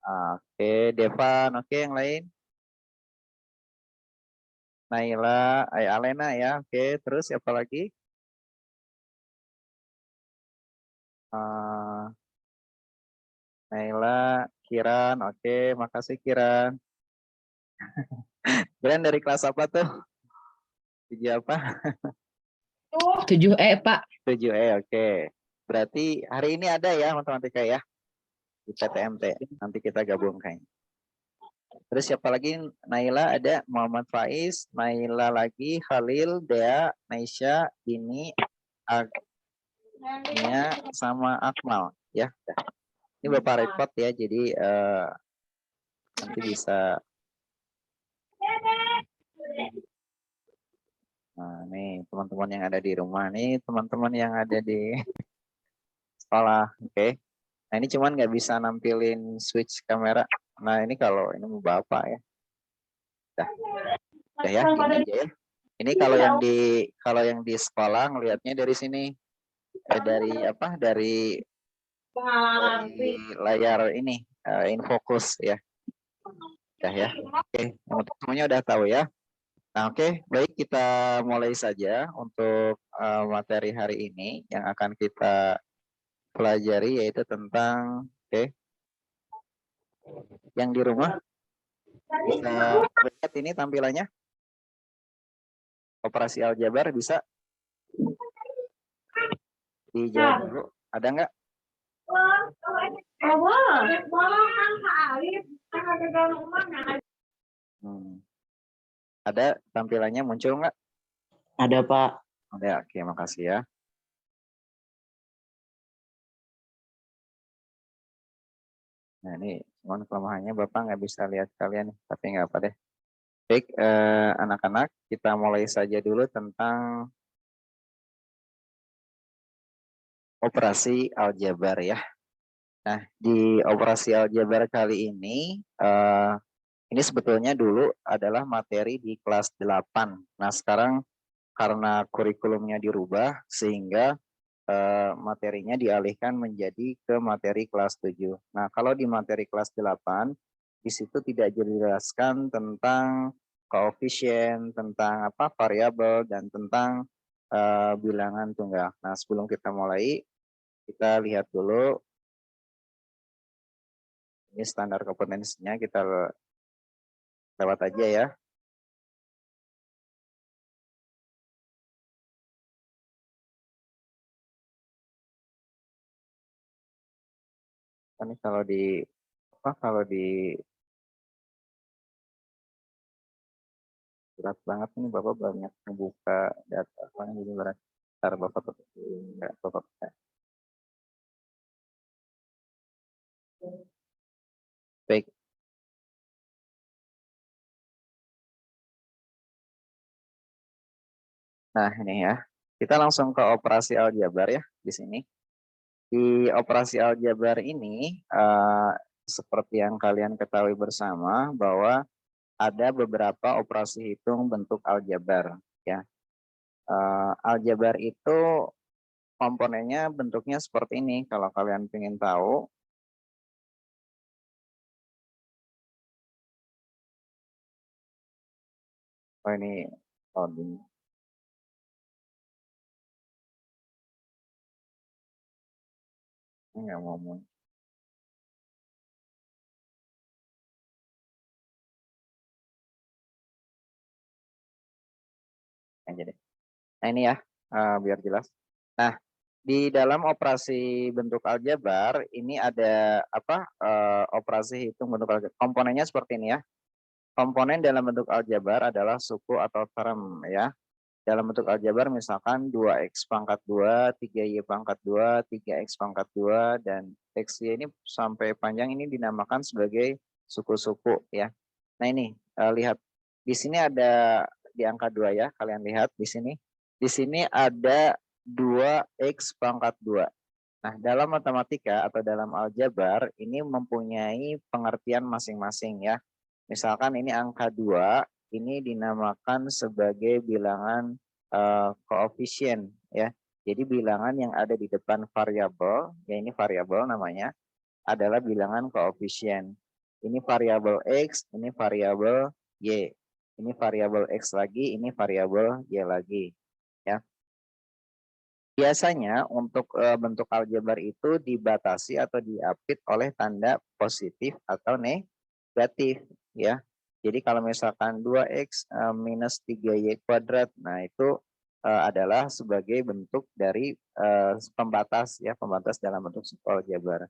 Oke, Devan, oke yang lain. Naila, Alena ya, oke. Terus siapa lagi? Eh, Naila, Kiran, oke, makasih Kiran. Kiran dari kelas apa tuh? 7 apa? 7E, Pak. 7E, oke. Berarti hari ini ada ya matematika ya? Di PTMT, nanti kita gabungkan. Terus siapa lagi? Naila ada, Muhammad Faiz, Naila lagi, Khalil, Dea, Naisha, ini, Agnia, sama Akmal ya. Ini Bapak report ya, jadi nanti bisa. Nah, nih teman-teman yang ada di rumah, nih teman-teman yang ada di sekolah, oke. Nah ini cuman nggak bisa nampilin switch kamera. Nah ini kalau ini mau Bapak ya. Udah ya, ini aja ya. Ini kalau yang di sekolah ngelihatnya dari sini, dari apa? Dari layar ini, infocus ya. Udah ya. Oke, semuanya udah tahu ya. Nah, oke, baik kita mulai saja untuk materi hari ini yang akan kita pelajari yaitu tentang yang di rumah bisa lihat ini tampilannya operasi aljabar bisa dijawab dulu, ada nggak? Ada tampilannya muncul nggak? Ada, Pak. Ada, oke, makasih ya. Nah ini cuman kelemahannya Bapak nggak bisa lihat kalian, tapi nggak apa deh. Baik, anak-anak, kita mulai saja dulu tentang operasi aljabar ya. Nah, di operasi aljabar kali ini sebetulnya dulu adalah materi di kelas 8. Nah, sekarang karena kurikulumnya dirubah sehingga materinya dialihkan menjadi ke materi kelas 7. Nah, kalau di materi kelas 8, di situ tidak dijelaskan tentang koefisien, tentang apa variabel, dan tentang bilangan tunggal. Nah, sebelum kita mulai, kita lihat dulu ini standar kompetensinya, kita lewat aja ya. Ini kalau di berat banget nih Bapak banyak membuka data apa jadi berat. Ntar Bapak tutup enggak Bapak bisa. Baik. Nah, ini ya. Kita langsung ke operasi aljabar ya di sini. Di operasi aljabar ini seperti yang kalian ketahui bersama bahwa ada beberapa operasi hitung bentuk aljabar ya. Aljabar itu komponennya bentuknya seperti ini. Kalau kalian ingin tahu, oh ini loading. Ini nggak mau muncul. Nah ini ya, biar jelas. Nah, di dalam operasi bentuk aljabar ini ada apa? Operasi hitung bentuk aljabar. Komponennya seperti ini ya. Komponen dalam bentuk aljabar adalah suku atau term ya. Dalam bentuk aljabar misalkan 2x pangkat 2, 3y pangkat 2, 3x pangkat 2, dan xy ini sampai panjang ini dinamakan sebagai suku-suku ya. Nah ini lihat di sini ada di angka 2 ya, kalian lihat di sini. Di sini ada 2x pangkat 2. Nah, dalam matematika atau dalam aljabar ini mempunyai pengertian masing-masing ya. Misalkan ini angka 2, ini dinamakan sebagai bilangan koefisien ya. Jadi bilangan yang ada di depan variabel, ya ini variabel namanya, adalah bilangan koefisien. Ini variabel X, ini variabel Y. Ini variabel X lagi, ini variabel Y lagi. Ya. Biasanya untuk bentuk aljabar itu dibatasi atau diapit oleh tanda positif atau negatif. Ya. Jadi kalau misalkan 2X minus 3Y kuadrat, nah itu adalah sebagai bentuk dari pembatas, ya, pembatas dalam bentuk suku aljabar.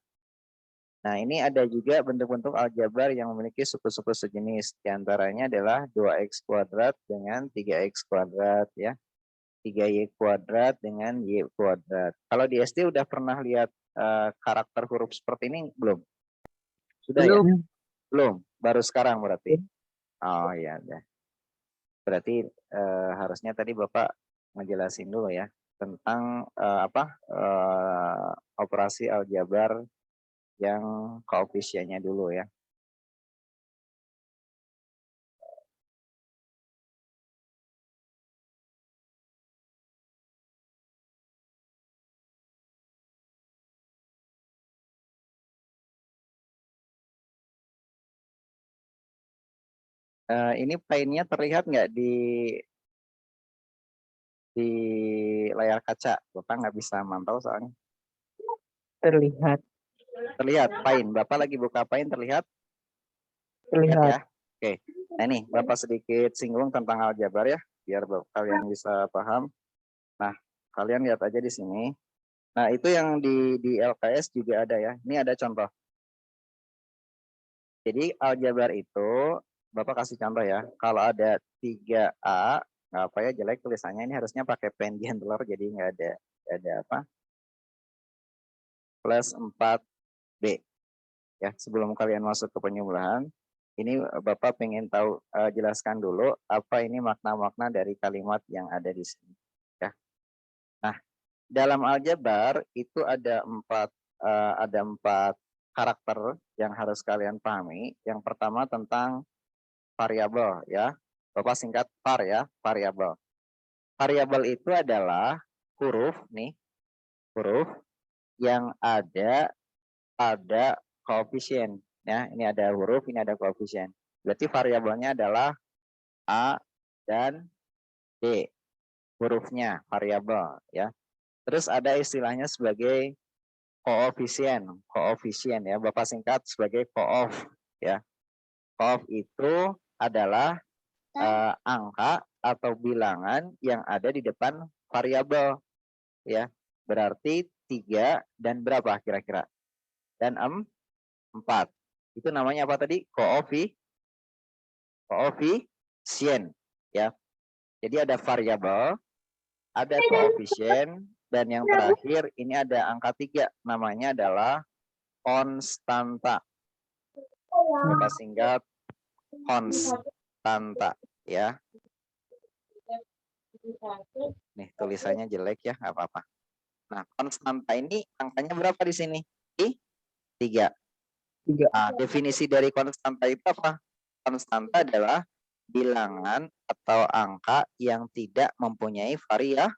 Nah, ini ada juga bentuk-bentuk aljabar yang memiliki suku-suku sejenis. Di antaranya adalah 2x kuadrat dengan 3x kuadrat, ya. 3y kuadrat dengan y kuadrat. Kalau di SD udah pernah lihat karakter huruf seperti ini belum? Sudah ya? Belum. Baru sekarang berarti. Oh ya, udah. Berarti harusnya tadi Bapak ngejelasin dulu ya tentang operasi aljabar yang koefisiennya dulu ya. Ini painnya terlihat nggak di layar kaca? Bapak nggak bisa mantau soalnya. Terlihat. Terlihat pain. Bapak lagi buka pain terlihat? Terlihat. Ya. Oke. Nah ini Bapak sedikit singgung tentang aljabar ya, biar kalian bisa paham. Nah, kalian lihat aja di sini. Nah, itu yang di LKS juga ada ya. Ini ada contoh. Jadi aljabar itu, Bapak kasih contoh ya. Kalau ada 3A, nggak apa ya jelek tulisannya, ini harusnya pakai pen gentler, jadi nggak ada apa. Plus 4B. Ya, sebelum kalian masuk ke penyebelahan, ini Bapak pengen tahu, jelaskan dulu apa ini makna-makna dari kalimat yang ada di sini. Ya. Nah, dalam aljabar itu ada empat karakter yang harus kalian pahami. Yang pertama tentang variabel ya. Bapak singkat var ya, variabel. Variabel itu adalah huruf yang ada pada koefisien ya. Ini ada huruf, ini ada koefisien. Berarti variabelnya adalah A dan D. Hurufnya variabel ya. Terus ada istilahnya sebagai koefisien ya. Bapak singkat sebagai koof ya. Koof itu adalah angka atau bilangan yang ada di depan variabel ya. Berarti 3 dan berapa kira-kira? Dan 4. Itu namanya apa tadi? Koefisien ya. Jadi ada variabel, ada koefisien, dan yang terakhir ini ada angka 3, namanya adalah konstanta. Bapak singkat konstanta ya. Nih tulisannya jelek ya, nggak apa-apa. Nah, konstanta ini angkanya berapa di sini? 3. Nah, definisi dari konstanta itu apa? Konstanta adalah bilangan atau angka yang tidak mempunyai variabel.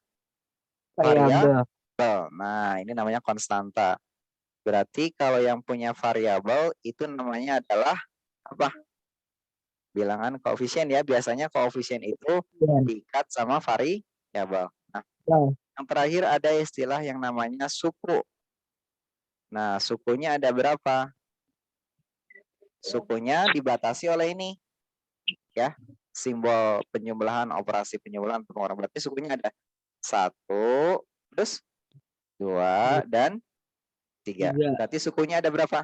Nah, ini namanya konstanta. Berarti kalau yang punya variabel itu namanya adalah apa? Bilangan koefisien ya. Biasanya koefisien itu diikat sama variabel. Nah, yang terakhir ada istilah yang namanya suku. Nah, sukunya ada berapa? Sukunya dibatasi oleh ini. Ya, simbol penyebelahan, operasi penyebelahan pengurangan. Berarti sukunya ada 1, terus 2 dan 3. Berarti sukunya ada berapa?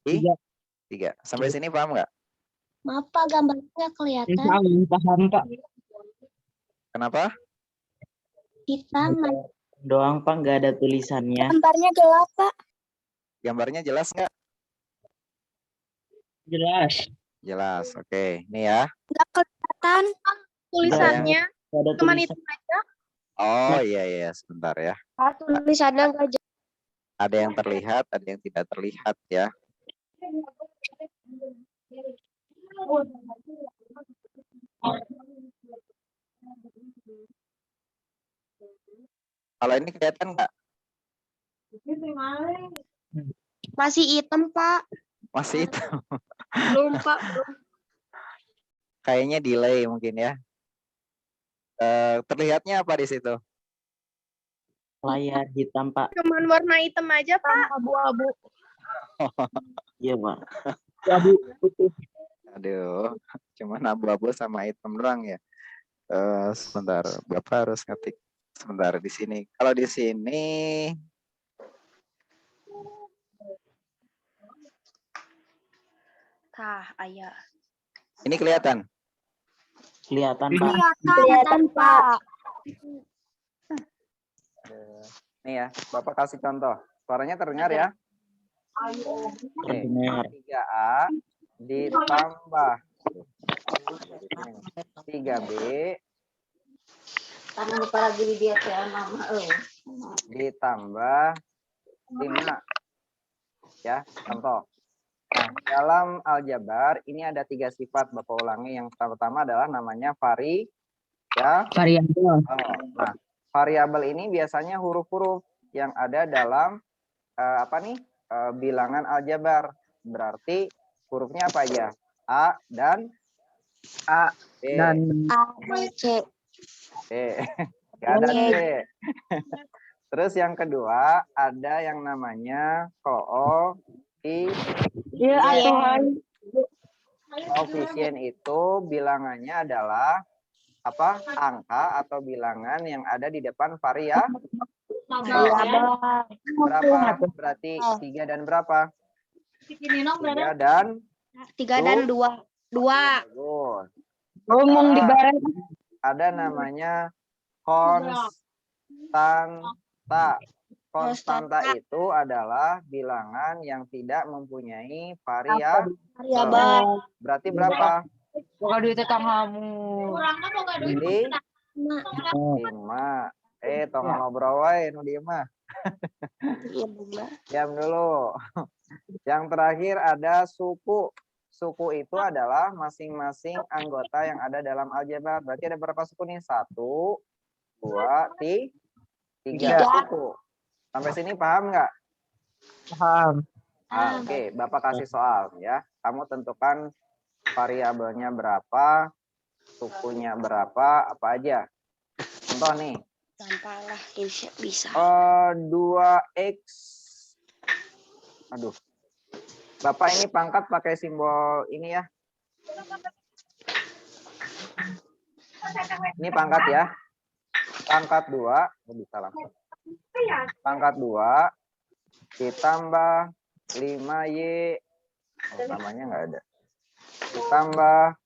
3. Sampai sini paham nggak? Maaf Pak, gambarnya kelihatan. Paham Pak. Kenapa? Hitam. Doang Pak, nggak ada tulisannya. Gambarnya gelap Pak. Gambarnya jelas nggak? Jelas. Jelas. Oke, ini ya. Nggak kelihatan tulisannya. Cuma itu aja. Oh iya, sebentar ya. Tulisannya nggak jelas. Ada yang terlihat, ada yang tidak terlihat ya. Kalau ini kelihatan nggak? Masih hitam Pak. Masih itu. Belum, Pak. Belum. Kayaknya delay mungkin ya. Terlihatnya apa di situ? Layar hitam, Pak. Cuman warna hitam aja, Pak. Abu-abu. Iya, Pak. Abu putih. Aduh, cuman abu-abu sama hitam doang ya. Sebentar, Bapak harus ngetik sebentar di sini. Kalau di sini Tah, ayah. ini kelihatan. Kelihatan, Pak. Kelihatan, Pak. Nih ya, Bapak kasih contoh. Suaranya terdengar ya? Nih, Terdengar. 3A ditambah 3B Karena lupa lagi di dia ya mama. ditambah 5. Ya, contoh. Nah, dalam aljabar ini ada 3 sifat, Bapak ulangi. Yang pertama adalah namanya ya. Variabel. Nah, variabel ini biasanya huruf-huruf yang ada dalam bilangan aljabar. Berarti hurufnya apa aja? A dan A B. dan C. B. Gak ada C. Terus yang kedua ada yang namanya koefisien itu bilangannya adalah apa? Angka atau bilangan yang ada di depan variabel. Berapa? Berarti 3 dan berapa? 3 dan 2. bagus. ngomong di barat. Ada namanya konstanta. Konstanta itu adalah bilangan yang tidak mempunyai variabel. Berarti berapa? Bukan duit kamu. Jadi 5. Tong ngobrol wae nu dieu mah. Diam dulu. Yang terakhir ada suku. Suku itu adalah masing-masing anggota yang ada dalam aljabar. Berarti ada berapa suku nih? 1, 2, 3 suku. Sampai sini paham nggak? Paham. Oke, Bapak kasih soal ya. Kamu tentukan variabelnya berapa, sukunya berapa, apa aja. Contoh nih. Gampanglah, bisa. 2x. Aduh. Bapak ini pangkat pakai simbol ini ya. Ini pangkat ya. Pangkat 2, bisa langsung. Pangkat 2 ditambah 5y. Namanya nggak ada. Ditambah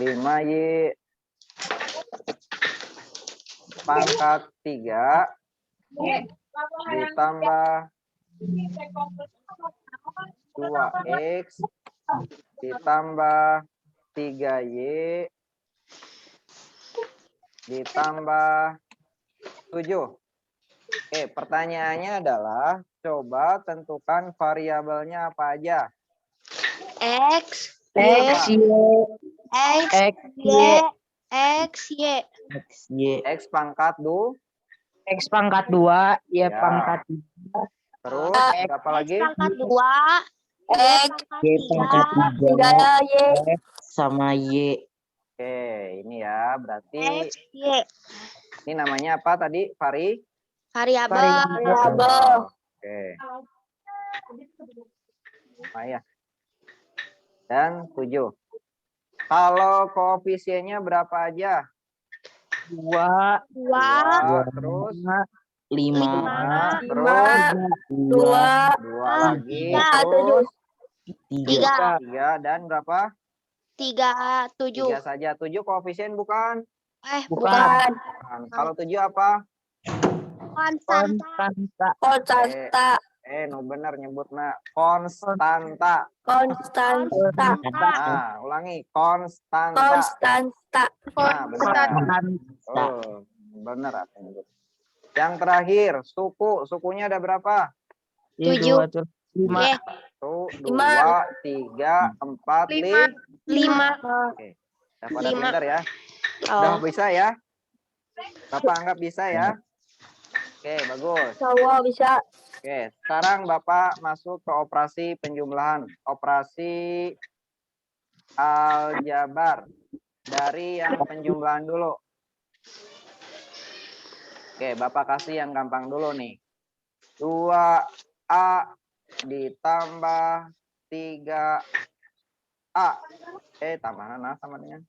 5y. Pangkat 3 ditambah 2x ditambah 3y ditambah 7. Oke, pertanyaannya adalah coba tentukan variabelnya apa aja. X, X, Y, X, Y, X, Y. X, Y. X pangkat X pangkat 2, Y Ya. pangkat terus berapa lagi? Pangkat 2, Y pangkat 3, X sama Y. Oke, ini ya berarti X, Y. ini namanya apa tadi? Variabel. Oke. Nah, ya. Dan 7. Kalau koefisiennya berapa aja? 2, 2, Terus 5, terus 2, 2 lagi, tiga, terus 3, 3 dan berapa? 3, 7. 3 saja. 7 koefisien bukan? bukan. Kalau 7 apa? Konstanta. Konstanta. No benar nyebutnya konstanta. Nah, ulangi konstanta. Nah, benar. Oh, benar apa yang nyebut. Yang terakhir, sukunya ada berapa? 7. 5. 1, 2, 3, 4, 5. 5. Oke. Udah pada 5. pintar ya? Udah bisa ya? Bapak anggap bisa ya? Oke, bagus. Bisa. Oke, sekarang Bapak masuk ke operasi penjumlahan. Operasi aljabar. Dari yang penjumlahan dulu. Oke, Bapak kasih yang gampang dulu nih. 2A ditambah 3A. Tambahan nah sama dengan.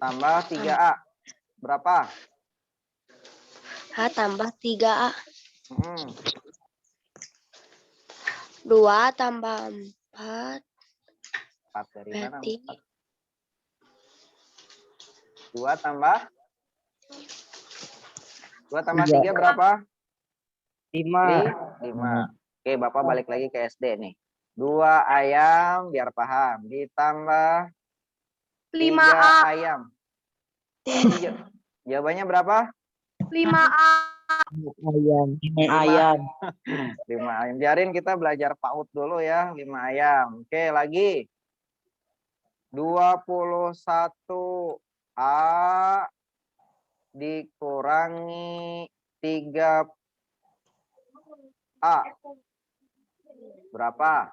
Tambah 3A. Berapa? H tambah 3A. 2 tambah 4. 4 dari mana? Berarti 2 tambah 3 berapa? 5. Oke, Bapak balik lagi ke SD nih. 2 ayam biar paham. Ditambah 3 ayam. Jawabannya berapa? 5A. Ayam. 5 ayam. Biarin kita belajar PAUD dulu ya. 5 ayam. Oke, lagi. 21A dikurangi 3A. Berapa?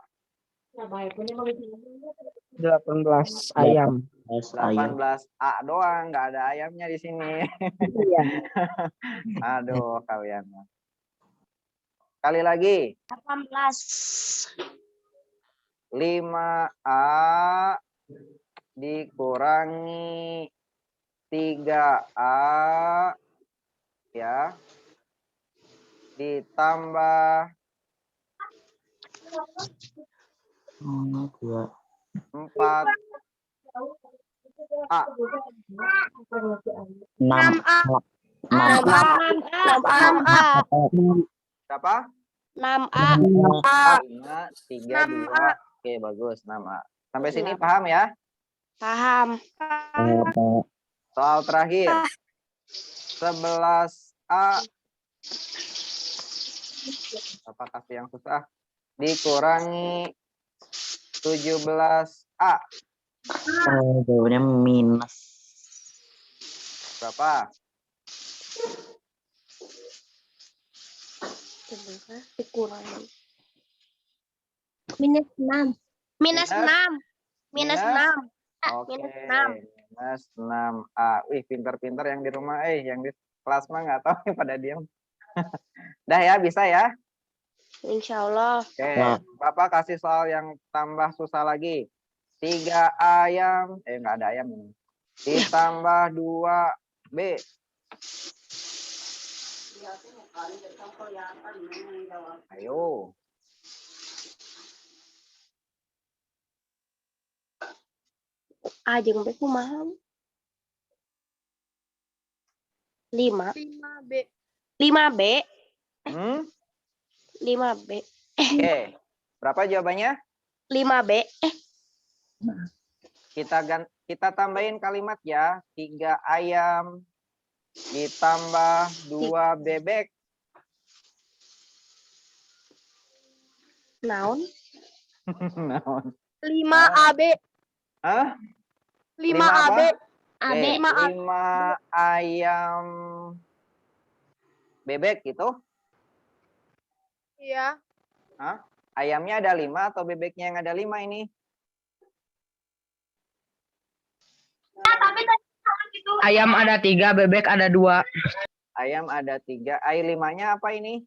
18 ayam. 18A doang, nggak ada ayamnya di sini. Aduh, kalian. Kali lagi. 18. 5A dikurangi 3A ya. Ditambah 4A. 6A. 6A. 6A. Berapa? 6A. 5, 3, 2. Oke, bagus. 6A. Sampai sini paham ya? Paham. Soal terakhir. 11A. Apa kasih yang susah? Dikurangi 17A. Jawabannya minus. Berapa? Dikurangi. Minus 6. Minus 6. Minus 6. Oke. Minus 6. Minus 6A. Wih, pinter-pinter yang di rumah. Yang di kelas mah nggak tahu pada diam. Dah ya, bisa ya? Insya Allah. Oke. Bapak kasih soal yang tambah susah lagi. 3 ayam. Nggak ada ayam ini. Ditambah 2B. Ayo. Ajeng B kumaha? 5. 5B. 5B. 5B. Oke. Berapa jawabannya? 5B. Kita tambahin kalimat ya. 3 ayam ditambah 2 bebek. Naon? Naon? 5AB. Hah? 5AB. AB. 5 ayam bebek gitu? Iya. Hah? Ayamnya ada 5 atau bebeknya yang ada 5 ini? Ayam ada 3, bebek ada 2. Ayam ada 3. Ay 5-nya apa ini?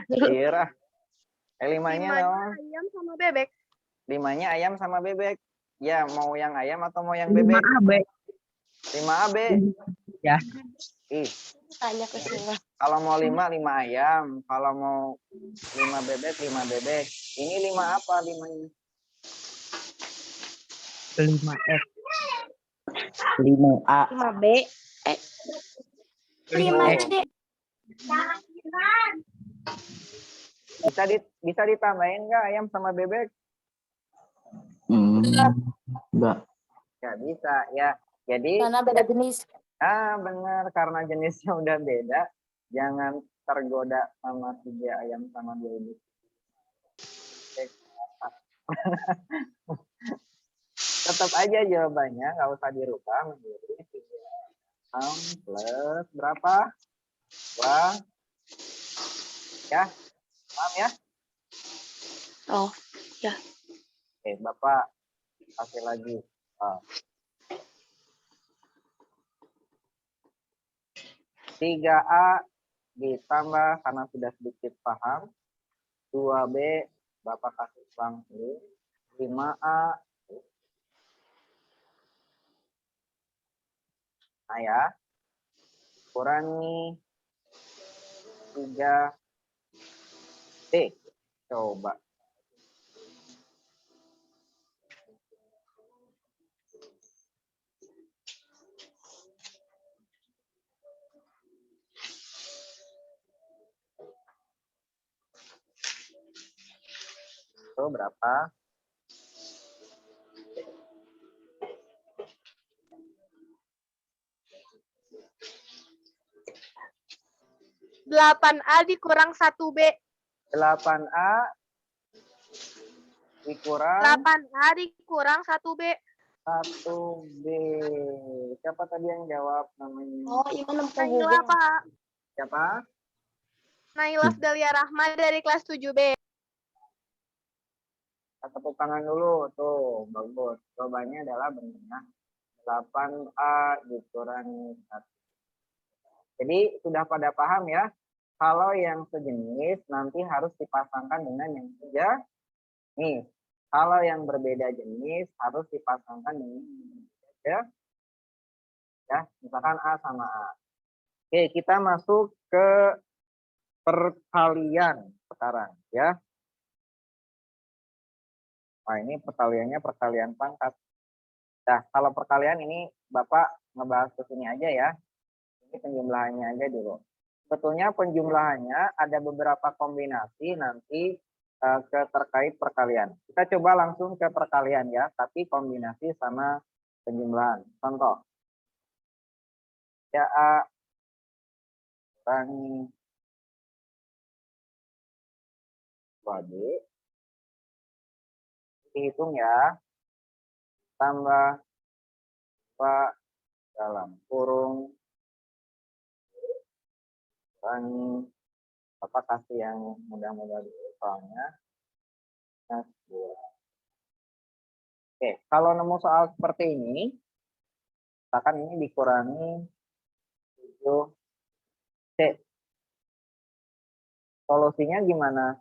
Kira. 5-nya naon? Ayam sama bebek. 5-nya ayam sama bebek. Ya, mau yang ayam atau mau yang bebek? 5AB. 5AB. Ya. Ih, Tanya ke sini. kalau mau 5 ayam. Kalau mau 5 bebek, 5 bebek. Ini 5 apa 5-nya? 5F. 5A. 5B. 5X. Bisa ditambahin nggak ayam sama bebek? Enggak. Nggak bisa ya. Jadi Karena beda jenis. benar, karena jenisnya udah beda, jangan tergoda sama 3 ayam sama bebek. Tetap aja jawabannya nggak usah dirubah menjadi 3 6 plus berapa? 2. Ya, paham ya? Oh, Oke, Bapak kasih lagi. 3A ditambah karena sudah sedikit paham. 2B Bapak kasih ulang dulu. 5A. Nah ya. Kurangi 3B. Coba. Itu berapa? 8A dikurang 1B. 8A dikurang 8A dikurang 1B. 1B. Siapa tadi yang jawab namanya? Oh, iya nempuh Naila, Google. Pak. Siapa? Naila Dalia Rahma dari kelas 7B. Tepuk tangan dulu. Tuh, bagus. Jawabannya adalah benar. 8A dikurangi 1. Jadi sudah pada paham ya? Kalau yang sejenis nanti harus dipasangkan dengan yang sejenis. Kalau yang berbeda jenis harus dipasangkan dengan ya. Ya, misalkan A sama A. Oke, kita masuk ke perkalian sekarang ya. Nah, ini perkaliannya perkalian pangkat. Nah, kalau perkalian ini Bapak ngebahas ke sini aja ya. Ini penjumlahannya aja dulu. Sebetulnya penjumlahannya ada beberapa kombinasi nanti terkait perkalian. Kita coba langsung ke perkalian ya, tapi kombinasi sama penjumlahan. Contoh. Ya A kurangi 2B. Dihitung ya. Tambah 2 dalam kurung kurangi apa kasih yang mudah-mudah dulu soalnya. Nah, 2. Oke, kalau nemu soal seperti ini, misalkan ini dikurangi 7C. Solusinya gimana?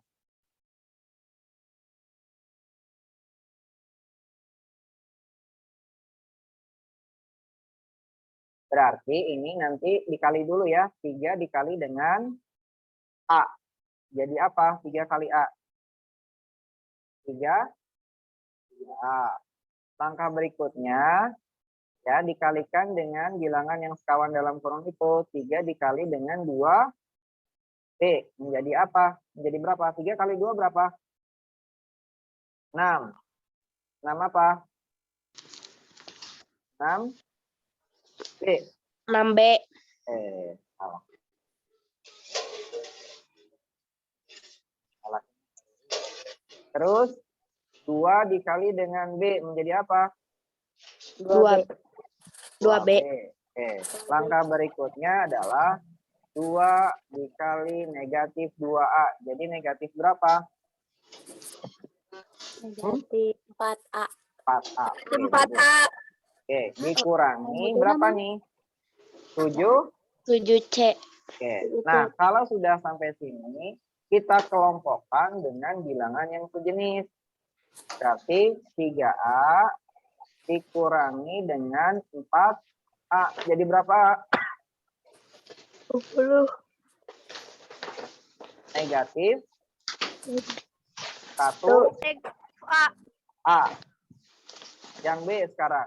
Berarti ini nanti dikali dulu ya. 3 dikali dengan A. Jadi apa? 3 kali A. 3 A. Langkah berikutnya ya dikalikan dengan bilangan yang sekawan dalam kurung itu. 3 dikali dengan 2B. Menjadi apa? Menjadi berapa? 3 kali 2 berapa? 6. 6 apa? 6B. 6B. Salah. Salah. Terus 2 dikali dengan B menjadi apa? 2B. Oke. Langkah berikutnya adalah 2 dikali negatif 2A. Jadi negatif berapa? Negatif 4A. 4A. 4A. Oke, dikurangi berapa nih? 7? 7C. Oke. Nah, kalau sudah sampai sini, kita kelompokkan dengan bilangan yang sejenis. Berarti 3A dikurangi dengan 4A. Jadi berapa? 20. Negatif 1A. Yang B sekarang.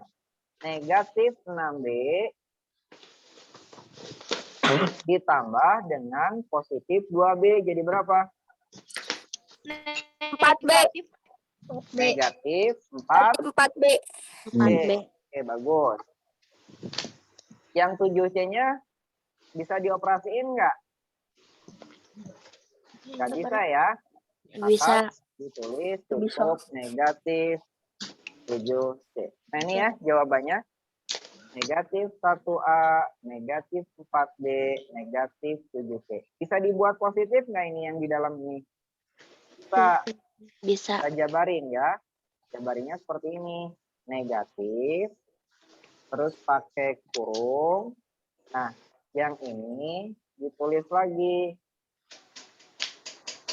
Negatif 6B ditambah dengan positif 2B. Jadi berapa? 4B. Negatif 4B. 4B. Oke, bagus. Yang 7C-nya bisa dioperasiin nggak? Nggak bisa ya? Bisa. Ditulis cukup negatif 7C. Nah ini ya jawabannya. negatif 1A, negatif 4B, negatif 7C. Bisa dibuat positif nggak ini yang di dalam ini? Bisa. Bisa. Kita jabarin ya. Jabarinnya seperti ini. Negatif. Terus pakai kurung. Nah, yang ini ditulis lagi.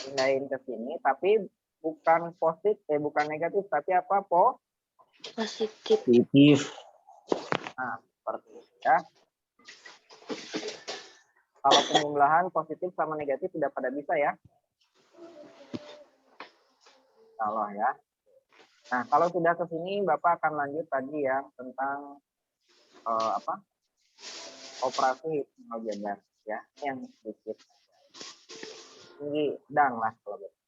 Pindahin ke sini. Tapi bukan positif, bukan negatif. Tapi apa, Positif. Nah, seperti itu ya. Kalau penjumlahan positif sama negatif sudah pada bisa ya. Kalau ya. Nah, kalau sudah ke sini Bapak akan lanjut tadi ya tentang operasi hitung aljabar ya, yang sedikit tinggi sedang lah kalau gitu.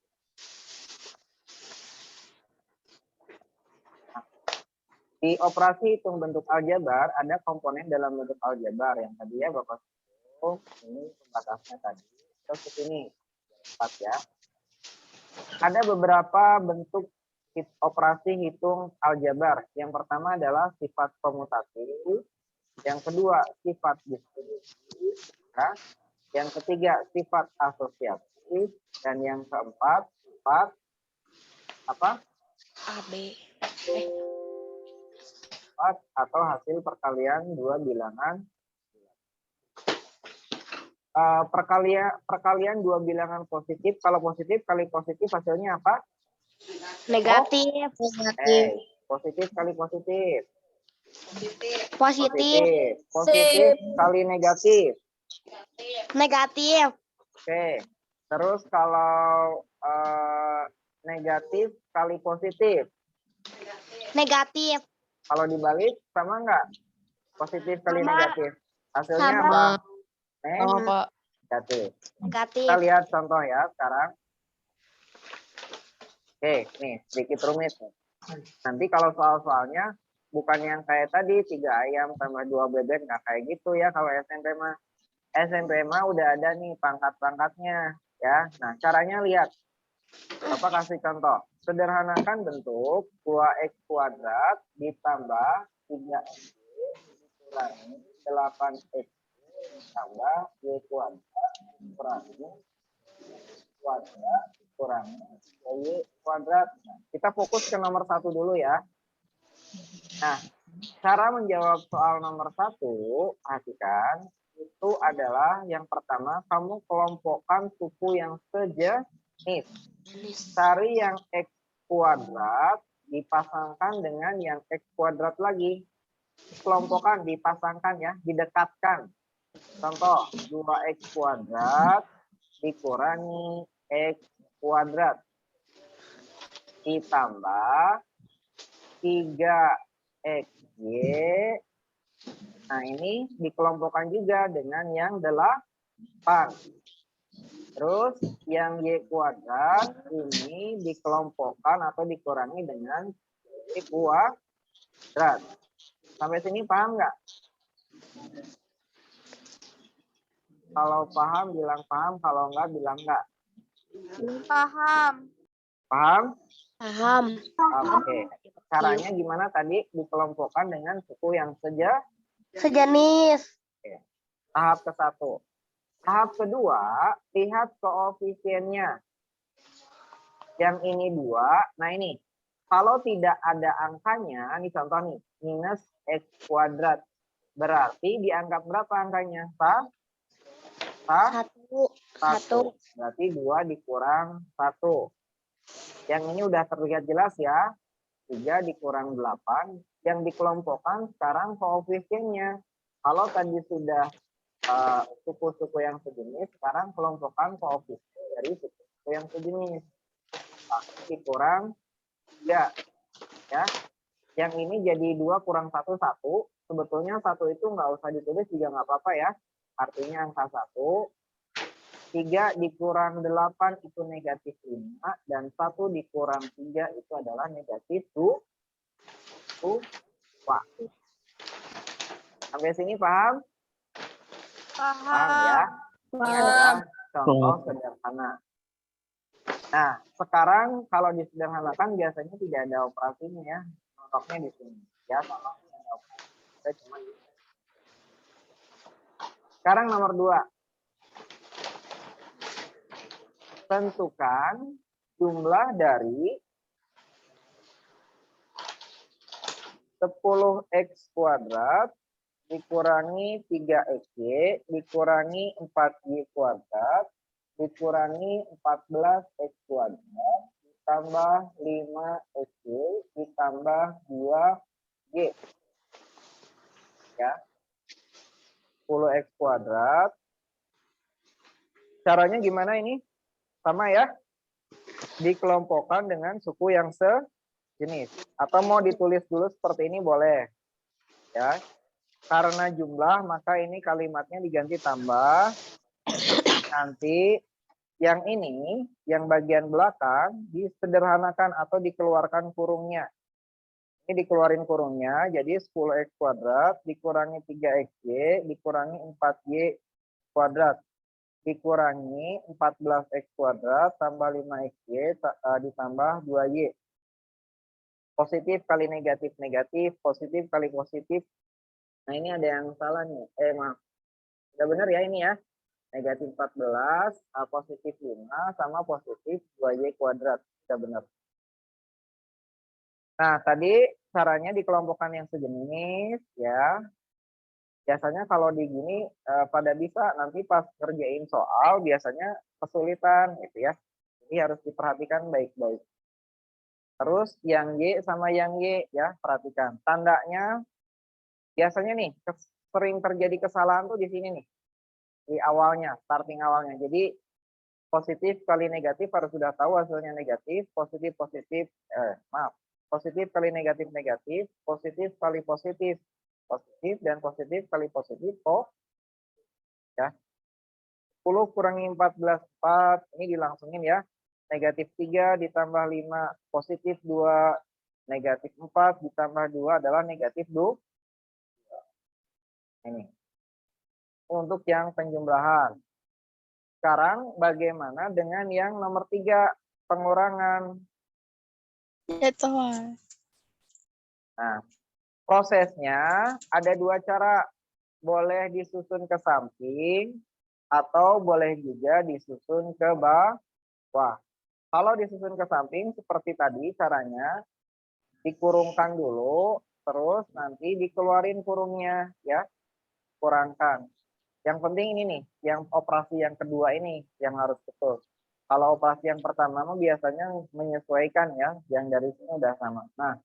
Nah, di operasi hitung bentuk aljabar ada komponen dalam bentuk aljabar yang tadi ya Bapak ini pembatasnya tadi. Terus ke sini 4 ya. Ada beberapa bentuk operasi hitung aljabar. Yang pertama adalah sifat komutatif, yang kedua sifat distributif, ya. Yang ketiga sifat asosiatif, dan yang keempat sifat apa? AB. Sifat atau hasil perkalian dua bilangan. Perkalian dua bilangan positif. Kalau positif kali positif hasilnya apa? Negatif. Positif kali positif. Positif. Positif kali negatif. Negatif. Oke. Terus kalau negatif kali positif. Negatif. Kalau dibalik sama enggak? Positif kali Sama. negatif. Hasilnya Sama. apa? Pak. Negatif. Negatif. Kita lihat contoh ya sekarang. Oke, nih sedikit rumit nih. Nanti kalau soal-soalnya bukan yang kayak tadi 3 ayam tambah 2 bebek, nggak kayak gitu ya kalau SMP mah. SMP mah udah ada nih pangkat-pangkatnya ya. Nah, caranya lihat. Bapak kasih contoh. Sederhanakan bentuk 2x kuadrat ditambah 3x dikurangi 8x ditambah y kuadrat dikurangi kuadrat kurangi y kuadrat. Nah, kita fokus ke nomor 1 dulu ya. Nah, cara menjawab soal nomor 1, perhatikan, itu adalah yang pertama, kamu kelompokkan suku yang sejenis. Cari yang x kuadrat, dipasangkan dengan yang x kuadrat lagi. Kelompokkan, dipasangkan ya, didekatkan. Contoh, 2x kuadrat dikurangi x kuadrat ditambah 3xy. Nah, ini dikelompokkan juga dengan yang 8. Terus yang y kuadrat ini dikelompokkan atau dikurangi dengan y kuadrat. Sampai sini paham nggak? Kalau paham bilang paham, kalau enggak bilang enggak. Paham. Paham? Paham. Oke. Caranya gimana tadi? Dikelompokkan dengan suku yang Sejenis. tahap ke-1. Tahap kedua, lihat koefisiennya. Yang ini 2. Nah ini, kalau tidak ada angkanya, ini contoh nih, minus x kuadrat. Berarti dianggap berapa angkanya? 1. Berarti 2 dikurang 1. Yang ini udah terlihat jelas ya. 3 dikurang 8. Yang dikelompokkan sekarang koefisiennya. Kalau tadi sudah suku-suku yang sejenis, sekarang kelompokkan koefisien dari suku-suku yang sejenis. 1 dikurang 3. Ya. Yang ini jadi 2 kurang 1, 1. Sebetulnya 1 itu nggak usah ditulis juga nggak apa-apa ya. Artinya angka 1. 3 dikurang 8 itu negatif 5. Dan 1 dikurang 3 itu adalah negatif 2. Sampai sini paham? Paham ya? Ini adalah contoh sederhana. Nah, sekarang kalau disederhanakan biasanya tidak ada operasinya ya. Contohnya di sini. Ya, sama ada operasi. Kita cuma Sekarang nomor 2. Tentukan jumlah dari 10x kuadrat dikurangi 3xy dikurangi 4y kuadrat dikurangi 14x kuadrat ditambah 5xy ditambah 2y. Ya. 10x kuadrat. Caranya gimana ini? Sama ya. Dikelompokkan dengan suku yang sejenis. Atau mau ditulis dulu seperti ini boleh. Ya. Karena jumlah maka ini kalimatnya diganti tambah. Nanti yang ini, yang bagian belakang disederhanakan atau dikeluarkan kurungnya. Ini dikeluarin kurungnya, jadi 10x kuadrat dikurangi 3xy dikurangi 4y kuadrat dikurangi 14x kuadrat tambah 5xy ditambah 2y. Positif kali negatif negatif, positif kali positif. Nah ini ada yang salah nih. Maaf. Udah benar ya ini ya. Negatif 14, positif 5 sama positif 2y kuadrat. Udah benar. Nah, tadi caranya dikelompokkan yang sejenis ya. Biasanya kalau di gini pada bisa nanti pas ngerjain soal biasanya kesulitan gitu ya. Jadi harus diperhatikan baik-baik. Terus yang Y sama yang Y ya, perhatikan. Tandanya biasanya nih sering terjadi kesalahan tuh di sini nih. Di awalnya, starting awalnya. Jadi positif kali negatif harus sudah tahu hasilnya negatif, positif positif kali negatif negatif, positif kali positif positif, dan positif kali positif ya. 10 kurangi 14 4, ini dilangsungin ya. Negatif 3 ditambah 5 positif 2, negatif 4 ditambah 2 adalah negatif 2. Ini untuk yang penjumlahan. Sekarang bagaimana dengan yang nomor 3, pengurangan? Nah, prosesnya ada 2 cara. Boleh disusun ke samping atau boleh juga disusun ke bawah. Kalau disusun ke samping seperti tadi caranya dikurungkan dulu, terus nanti dikeluarin kurungnya ya. Kurangkan. Yang penting ini nih, yang operasi yang kedua ini yang harus betul. Kalau operasi yang pertama biasanya menyesuaikan ya, yang dari sini udah sama. Nah,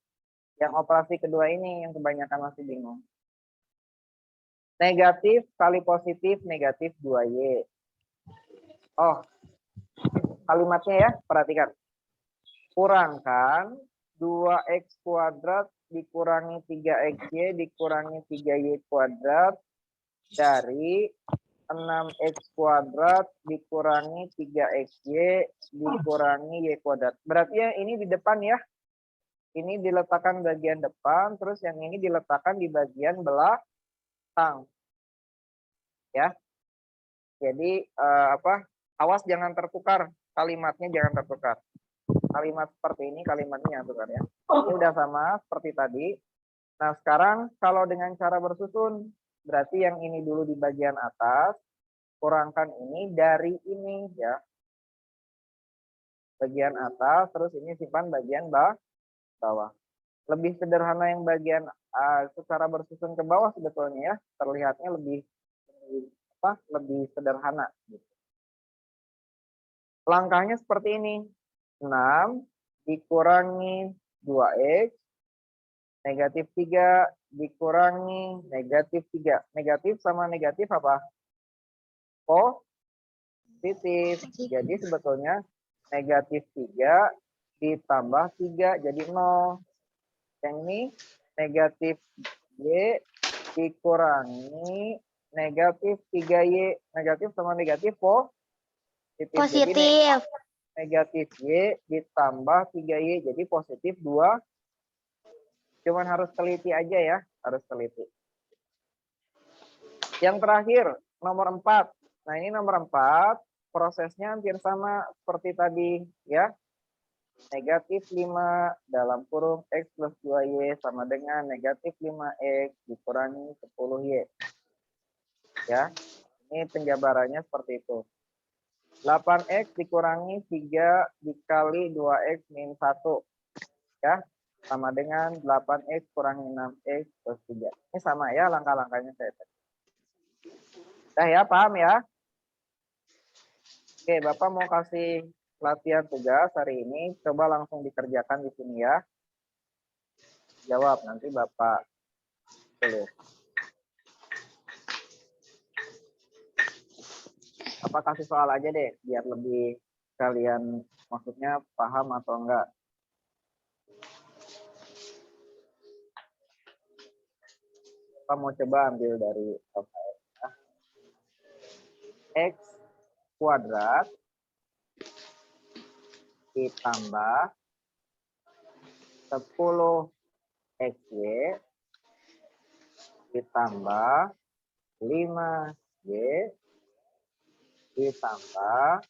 yang operasi kedua ini yang kebanyakan masih bingung. Negatif kali positif negatif 2y. Oh, kalimatnya ya, perhatikan. Kurangkan 2x kuadrat dikurangi 3xy dikurangi 3y kuadrat dari 6x kuadrat dikurangi 3xy dikurangi y kuadrat. Berarti ya ini di depan ya. Ini diletakkan bagian depan, terus yang ini diletakkan di bagian belakang. Ya. Jadi awas jangan tertukar, kalimatnya jangan tertukar. Kalimat seperti ini kalimatnya jangan tertukar ya. Ini udah sama seperti tadi. Nah, sekarang kalau dengan cara bersusun, berarti yang ini dulu di bagian atas, kurangkan ini dari ini ya. Bagian atas, terus ini simpan bagian bawah. Lebih sederhana yang bagian secara bersusun ke bawah sebetulnya ya. Terlihatnya lebih sederhana. Langkahnya seperti ini. 6 dikurangi 2x, negatif 3 dikurangi negatif 3. Negatif sama negatif apa? Positif. Jadi sebetulnya negatif 3 ditambah 3 jadi 0. Yang ini negatif y dikurangi negatif 3y. Negatif sama negatif positif. Jadi negatif y ditambah 3y jadi positif 2. Cuman harus teliti aja ya, harus teliti. Yang terakhir, nomor 4. Nah, ini nomor 4, prosesnya hampir sama seperti tadi ya. Negatif 5 dalam kurung x plus 2y sama dengan negatif 5x dikurangi 10y. Ya. Ini penjabarannya seperti itu. 8x dikurangi 3 dikali 2x min 1. Ya, sama dengan 8x kurangi 6x plus 3. Ini sama ya langkah-langkahnya saya. Dah ya, paham ya? Oke, Bapak mau kasih latihan tugas hari ini. Coba langsung dikerjakan di sini ya. Jawab, nanti Bapak tulis. Bapak kasih soal aja deh, biar lebih kalian maksudnya paham atau enggak. Bapak mau coba ambil dari LKS. X kuadrat ditambah 10xy ditambah 5y ditambah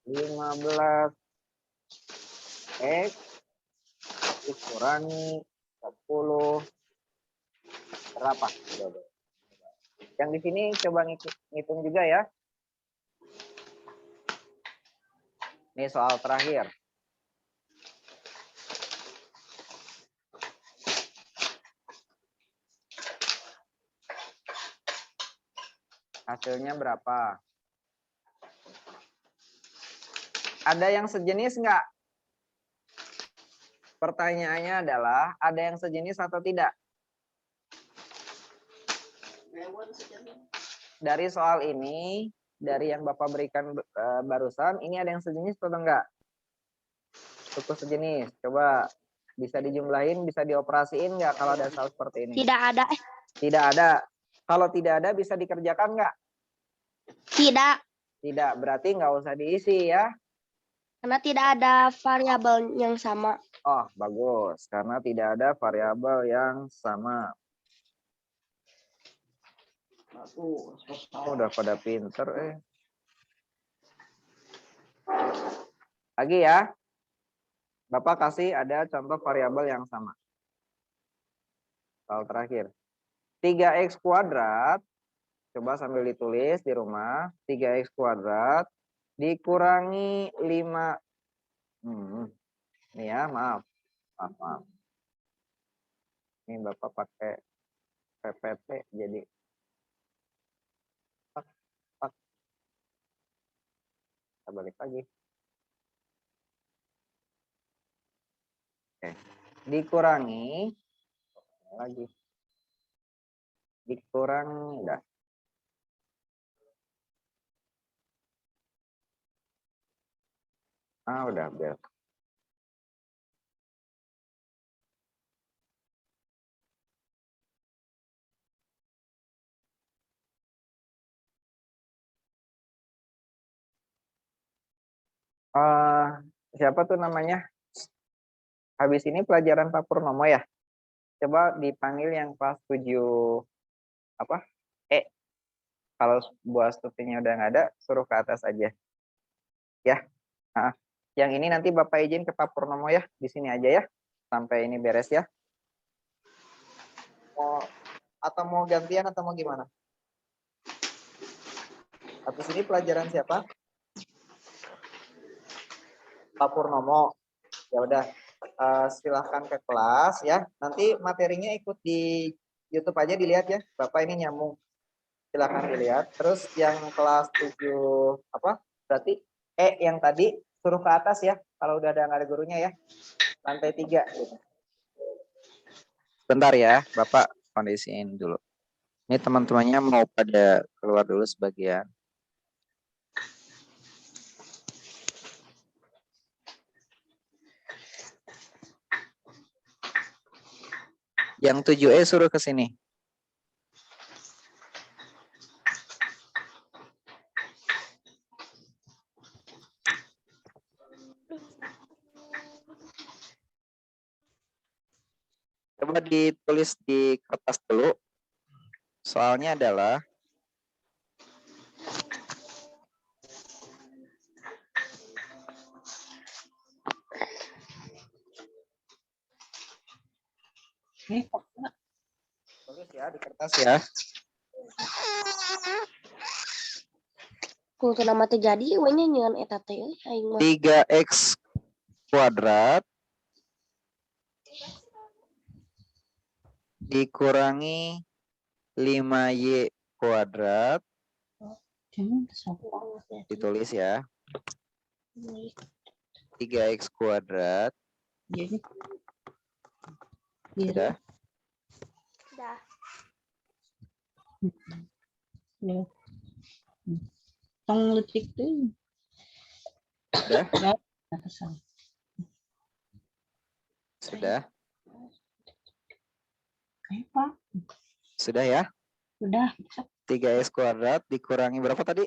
15x dikurangi 10 berapa? Yang di sini coba ngitung juga ya. Ini soal terakhir. Hasilnya berapa? Ada yang sejenis nggak? Pertanyaannya adalah, ada yang sejenis atau tidak? Dari soal ini, dari yang Bapak berikan barusan, ini ada yang sejenis atau enggak? Cukup sejenis. Coba bisa dijumlahin, bisa dioperasiin nggak kalau ada soal seperti ini? Tidak ada. Tidak ada. Kalau tidak ada, bisa dikerjakan nggak? Tidak. Tidak, berarti nggak usah diisi ya. Karena tidak ada variabel yang sama. Oh, bagus. Karena tidak ada variabel yang sama. Udah pada pinter Lagi ya. Bapak kasih ada contoh variabel yang sama. Soal terakhir. 3x kuadrat. Coba sambil ditulis di rumah. 3x kuadrat dikurangi 5. Ini ya, maaf. Ini Bapak pakai PPT jadi kita balik lagi. Oke. Dikurangi lagi. Dikurangi udah. Udah biar. Siapa tuh namanya? Habis ini pelajaran Pak Purnomo ya. Coba dipanggil yang kelas 7 apa? Kalau buat studinya udah nggak ada, suruh ke atas aja. Ya. Nah, yang ini nanti Bapak izin ke Pak Purnomo ya, di sini aja ya. Sampai ini beres ya. Mau gantian atau mau gimana? Habis ini pelajaran siapa? Pak Purnomo. Ya udah, silahkan ke kelas ya. Nanti materinya ikut di YouTube aja dilihat ya. Bapak ini nyambung. Silahkan dilihat. Terus yang kelas 7 apa? Berarti yang tadi suruh ke atas ya. Kalau udah nggak ada gurunya ya. Lantai 3 gitu. Bentar ya, Bapak kondisiin dulu. Ini teman-temannya mau pada keluar dulu sebagian. Yang 7E suruh ke sini. Coba ditulis di kertas dulu. Soalnya adalah tulis ya di kertas ya. Kultur nama terjadi, wanya nyeun eta teh aing mah. 3x kuadrat dikurangi 5y kuadrat, ditulis ya. 3x kuadrat. Sudah? Dah. Tong letik tuh. Sudah? Sudah? Apa? Sudah ya? Udah. 3x kuadrat dikurangi berapa tadi?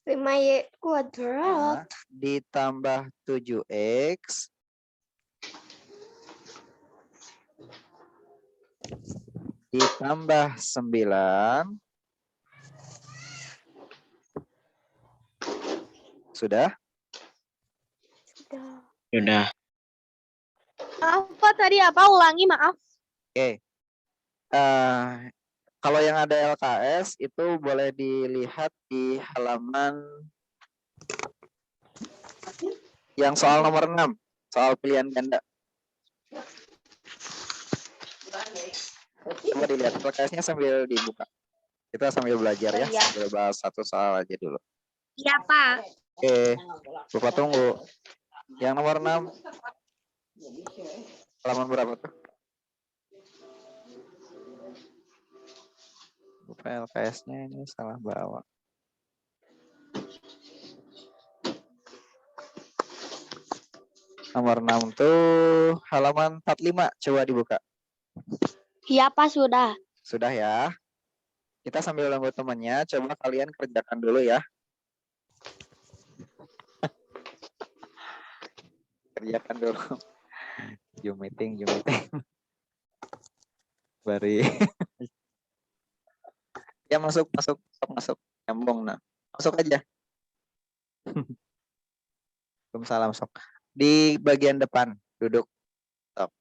5Y kuadrat. Nah, ditambah 7x ditambah 9. Sudah? Sudah. Apa tadi apa? Ulangi maaf. Oke. Kalau yang ada LKS itu boleh dilihat di halaman yang soal nomor 6, soal pilihan ganda. Coba dilihat LKS-nya sambil dibuka. Kita sambil belajar ya, Iya. sambil bahas satu soal aja dulu. Iya, Pak. Oke, Bapak tunggu. Yang nomor 6, halaman berapa tuh? Lupa LKS-nya ini salah bawa. Nomor 6 tuh halaman 45, coba dibuka. Iya Pak, sudah. Sudah ya. Kita sambil nunggu temannya, coba kalian kerjakan dulu ya. Kerjakan dulu. Zoom meeting. Bari. Ya masuk. Nyambung nah. Masuk aja. Waalaikumsalam sok. Di bagian depan, duduk. Sok.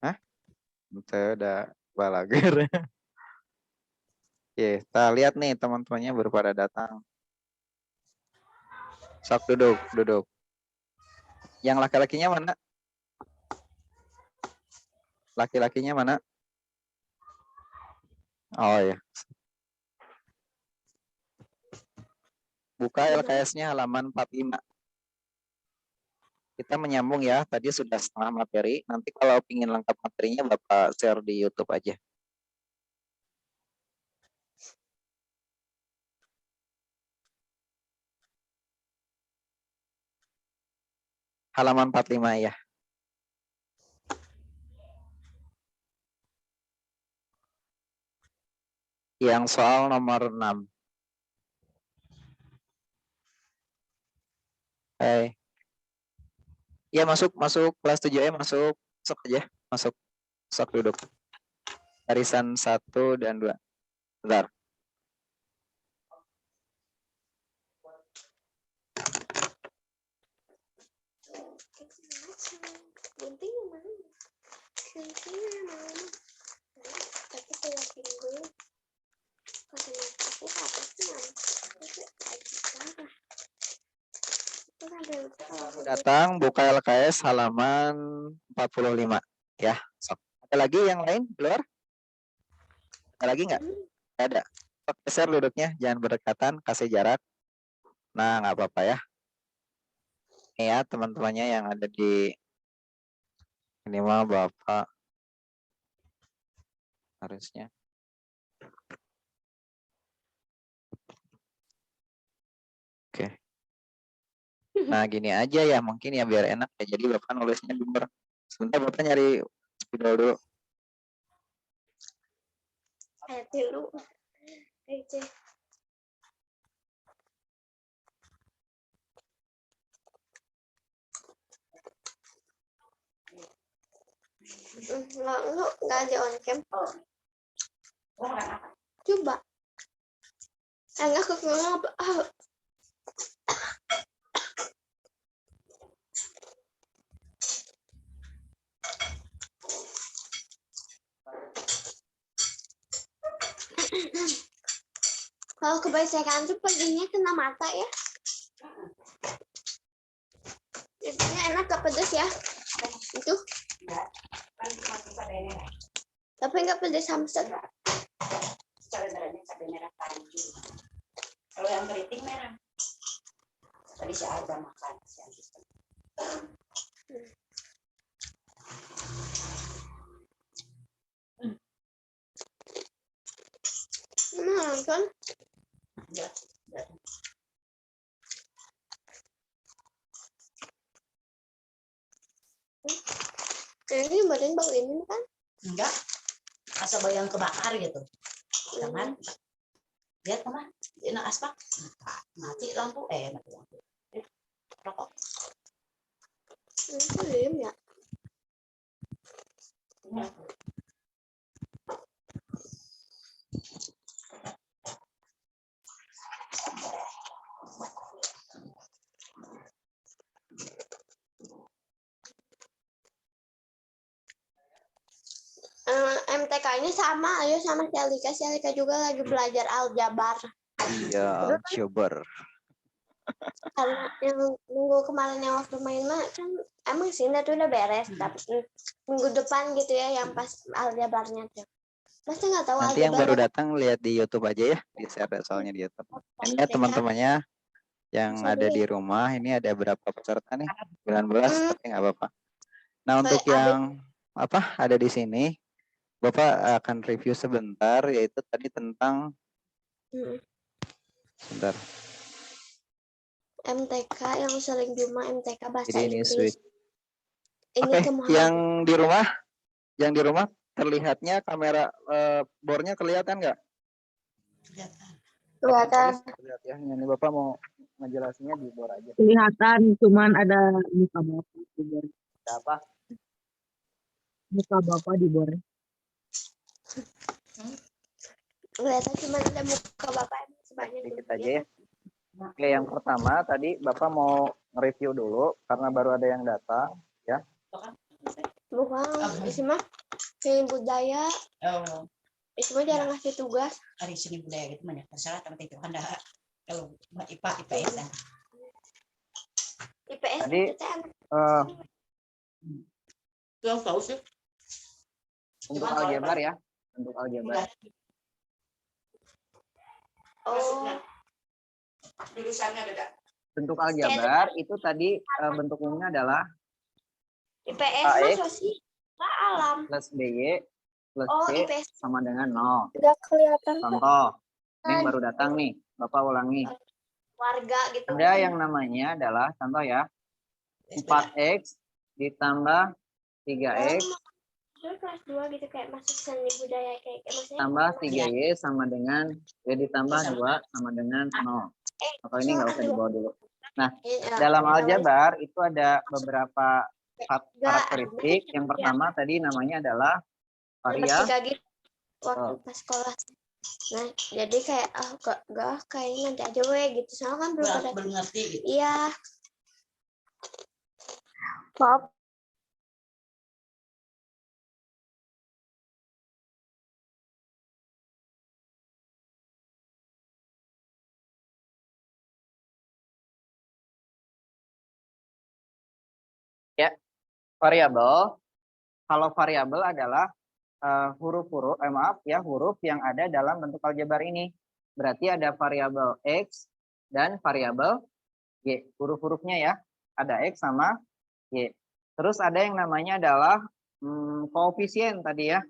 Hah? Itu udah balager. Oke, kita lihat nih teman-temannya baru pada datang. Sok duduk. Yang laki-lakinya mana? Laki-lakinya mana? Oh ya. Buka LKS-nya halaman 45. Kita menyambung ya, tadi sudah setengah materi. Nanti kalau ingin lengkap materinya Bapak share di YouTube aja. Halaman 45 ya. Yang soal nomor 6. Hai. Ya masuk kelas 7 masuk aja, masuk. Sok duduk. Barisan 1 dan 2. Bentar. Datang buka LKS halaman 45 ya. Sok. Ada lagi yang lain di luar? Ada lagi nggak? Ada. Sok, geser duduknya, jangan berdekatan, kasih jarak. Nah, nggak apa-apa ya. Ini ya teman-temannya yang ada di ini mah Bapak harusnya. Oke. Nah, gini aja ya mungkin ya biar enak ya. Jadi Bapak nulisnya di luar. Sebentar Bapak nyari spidol dulu. Dulu. Enggak ada on cam. Coba. Enggak ke apa? Kalau kebiasaan tuh pedihnya kena mata ya. Jadinya enak gak pedes ya. Itu. Tapi nggak pedes samset. Cabai merah tanjung. Kalau yang keriting merah. Tadi si Alda makan. Nonton. Ya. Ini badan bau ini kan? Enggak. Asal bayang kebakar gitu. Jangan. Lihat kemana? Ini aspak. Mati lampu. Mati lampu. Rokok. Ini ya. MTK ini sama, ayo sama Celika. Celika juga lagi belajar aljabar. Iya, aljabar. Karena yang minggu kemarin yang waktu main mah kan emang sih tuh udah beres, tapi minggu depan gitu ya yang pas aljabarnya tuh. Masih nggak tahu Nanti yang aljabar. baru datang lihat di YouTube aja ya, di share soalnya di YouTube. Ini ya teman-temannya yang ada di rumah, ini ada berapa peserta nih? 19, tapi nggak apa-apa. Nah, untuk yang ada di sini, Bapak akan review sebentar, yaitu tadi tentang sebentar. MTK yang sering cuma MTK bahasa Jadi ini Inggris. switch. Ini Oke, kemarin. yang di rumah terlihatnya kamera bornya kelihatan nggak? Kelihatan. Lihat ya, ini Bapak mau ngejelasinnya di bor aja. Kelihatan, cuman ada muka bapak di bor. Ada apa? Muka bapak di bor. Kelihatan cuma ada muka bapak sebanyak Sedikit aja ya. Oke, yang pertama tadi Bapak mau nge-review dulu karena baru ada yang datang ya. Bukan, isi mah seni budaya. Oh, Isi mah jarang ngasih tugas. hari seni budaya gitu banyak masalah tapi itu Anda kalau IPA IPS dah. IPS Tadi, itu teh anak. Yang tahu sih. Untuk aljabar ya, untuk aljabar. Oh, Jurusannya beda. Bentuk aljabar itu tadi bentuk umumnya adalah IPS AX mah sosial alam. plus BY plus Oh, C IPS sama dengan 0. udah kelihatan Pak. Contoh, ini baru datang nih, Bapak ulangi. Warga gitu. Ada yang namanya adalah, contoh ya, 4X ditambah 3X Terus kelas 2 gitu kayak masuk seni budaya kayak maksudnya. tambah 3Y sama dengan, ditambah 2 sama dengan 0. Atau ini nggak usah dibawa dulu. Nah, dalam aljabar itu ada beberapa karakteristik. Yang pertama tadi namanya adalah variabel. Waktu pas sekolah. Nah, jadi kayak gak kayaknya nanti aja weh gitu. Soalnya kan belum pada. Belum ngerti gitu. Iya. Maaf. Ya, variabel. Kalau variabel adalah huruf-huruf, huruf yang ada dalam bentuk aljabar ini. Berarti ada variabel X dan variabel Y. Huruf-hurufnya ya, ada X sama Y. Terus ada yang namanya adalah koefisien tadi ya.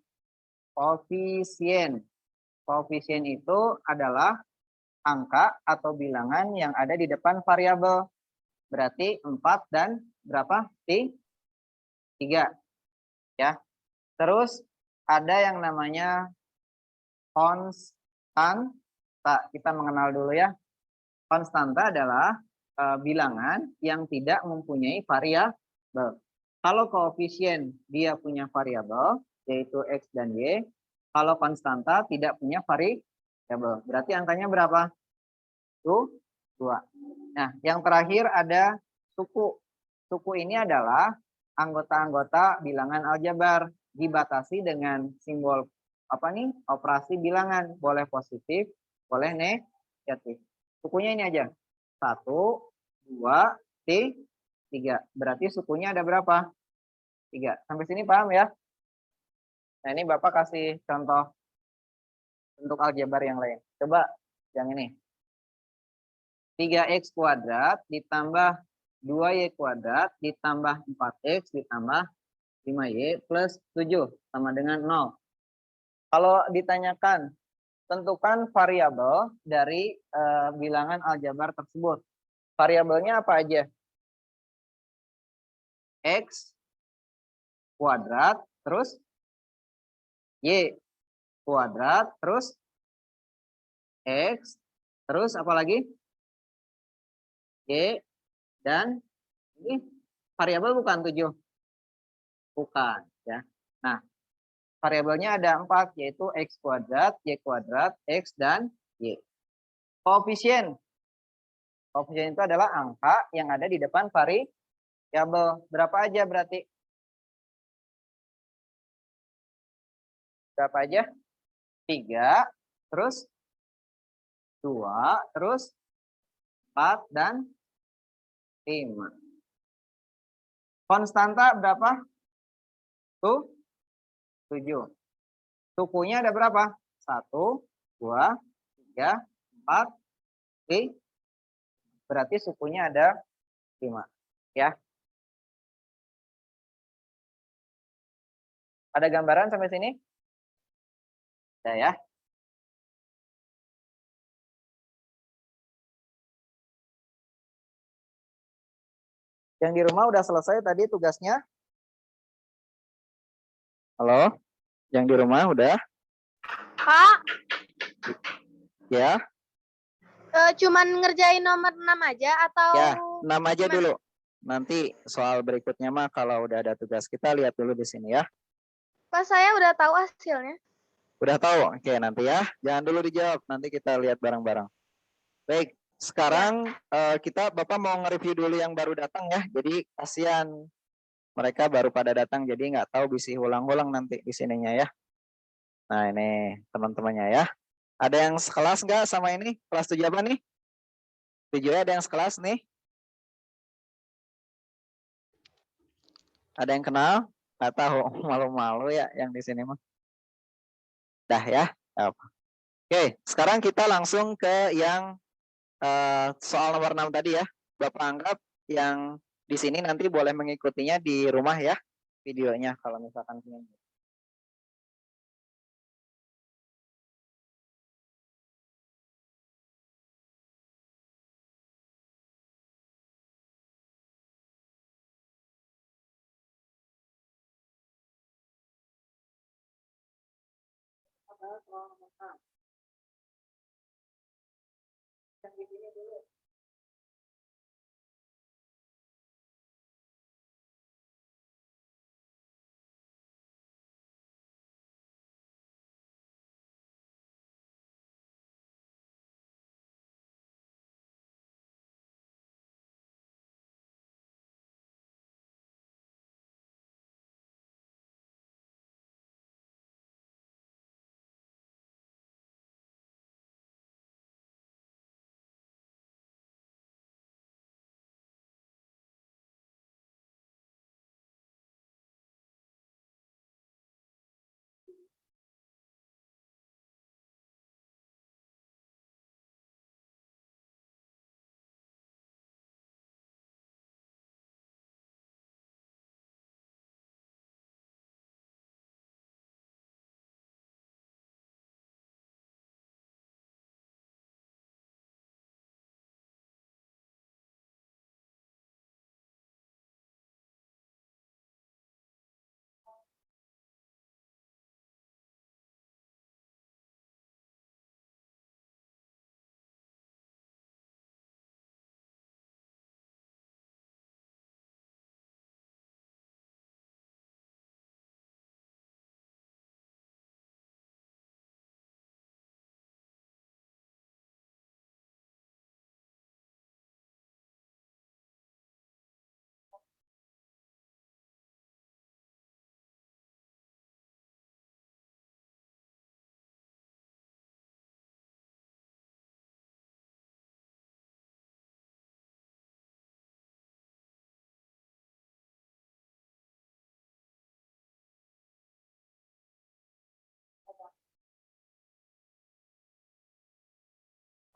Koefisien. Koefisien itu adalah angka atau bilangan yang ada di depan variabel. Berarti 4 dan berapa? 3. Ya. Terus ada yang namanya konstanta. Kita mengenal dulu ya. Konstanta adalah bilangan yang tidak mempunyai variabel. Kalau koefisien dia punya variabel, yaitu X dan Y. Kalau konstanta tidak punya variabel. Berarti angkanya berapa? 2. Nah, yang terakhir ada suku. Suku ini adalah anggota-anggota bilangan aljabar dibatasi dengan simbol apa nih? Operasi bilangan, boleh positif, boleh negatif. Sukunya ini aja. 1, 2, 3. Berarti sukunya ada berapa? 3. Sampai sini paham ya? Nah, ini Bapak kasih contoh bentuk aljabar yang lain. Coba yang ini. 3x kuadrat ditambah 2y kuadrat ditambah 4x ditambah 5y plus 7 sama dengan 0. Kalau ditanyakan, tentukan variabel dari bilangan aljabar tersebut. Variabelnya apa aja? X kuadrat, terus Y kuadrat, terus X, terus apa lagi? Y, dan ini variabel bukan 7? Bukan, ya. Nah, variabelnya ada 4, yaitu X kuadrat, Y kuadrat, X, dan Y. Koefisien. Koefisien itu adalah angka yang ada di depan variabel. Berapa aja berarti? Berapa aja? 3, terus 2, terus 4, dan 5. Konstanta berapa? Tuh, 7. Sukunya ada berapa? 1, 2, 3, 4, 5. Berarti sukunya ada 5. Ya. Ada gambaran sampai sini? Ada ya. Yang di rumah udah selesai tadi tugasnya? Halo? Yang di rumah udah? Kak, Ya? cuman ngerjain nomor 6 aja atau Ya, 6 aja gimana? dulu. Nanti soal berikutnya mah kalau udah ada tugas kita lihat dulu di sini ya. Pas saya udah tahu hasilnya. Udah tahu? Oke, nanti ya. Jangan dulu dijawab, nanti kita lihat bareng-bareng. Baik, sekarang kita Bapak mau nge-review dulu yang baru datang ya. Jadi kasihan mereka baru pada datang jadi nggak tahu bisa ulang-ulang nanti di sininya ya. Nah, ini teman-temannya ya. Ada yang sekelas nggak sama ini? Kelas 7 apa nih? 7 ada yang sekelas nih? Ada yang kenal? Nggak tahu, malu-malu ya yang di sini mah. Dah ya. Oke, sekarang kita langsung ke yang soal nomor 6 tadi ya. Bapak anggap yang di sini nanti boleh mengikutinya di rumah ya videonya kalau misalkan ingin. Yang di sini dulu.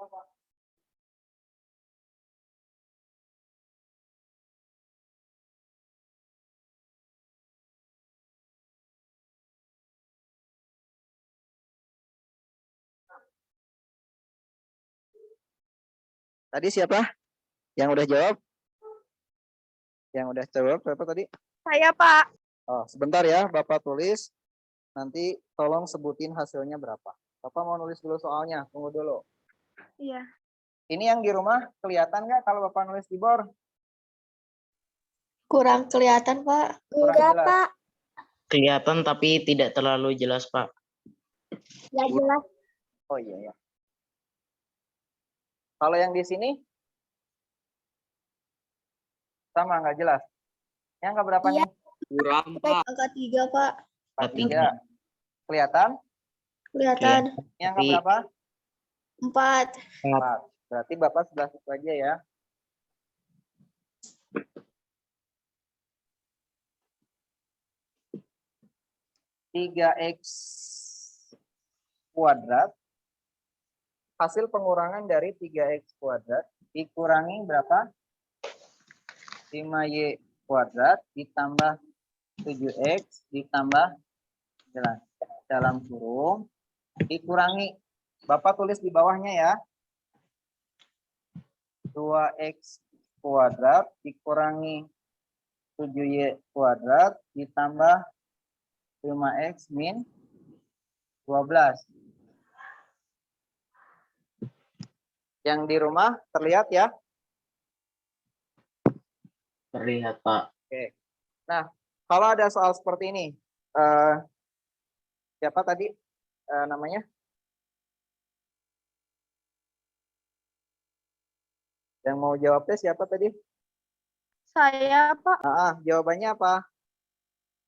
Bapak? Tadi siapa yang udah jawab? Yang udah jawab berapa tadi? Saya, Pak. Oh, sebentar ya, Bapak tulis. Nanti tolong sebutin hasilnya berapa. Bapak mau nulis dulu soalnya, tunggu dulu. Iya. Ini yang di rumah kelihatan nggak kalau Bapak nulis di board? Kurang kelihatan, Pak. Kurang Enggak, jelas. Pak. Kelihatan tapi tidak terlalu jelas, Pak. Ya jelas. Oh iya ya. Kalau yang di sini sama nggak jelas? Yang nggak berapa Iya. nih? Kurang, Pak. Angka 3, Pak. Angka 3. Kelihatan? Kelihatan. Ini angka berapa? 4. 4. Berarti Bapak sebelah situ aja ya. Tiga X kuadrat. Hasil pengurangan dari 3X kuadrat dikurangi berapa? 5Y kuadrat ditambah 7X ditambah dalam kurung dikurangi. Bapak tulis di bawahnya ya. 2X kuadrat dikurangi 7Y kuadrat ditambah 5X min 12. Yang di rumah terlihat ya? Terlihat, Pak. Oke. Nah, kalau ada soal seperti ini, siapa tadi namanya? Yang mau jawabnya siapa tadi? Saya, Pak. Jawabannya apa?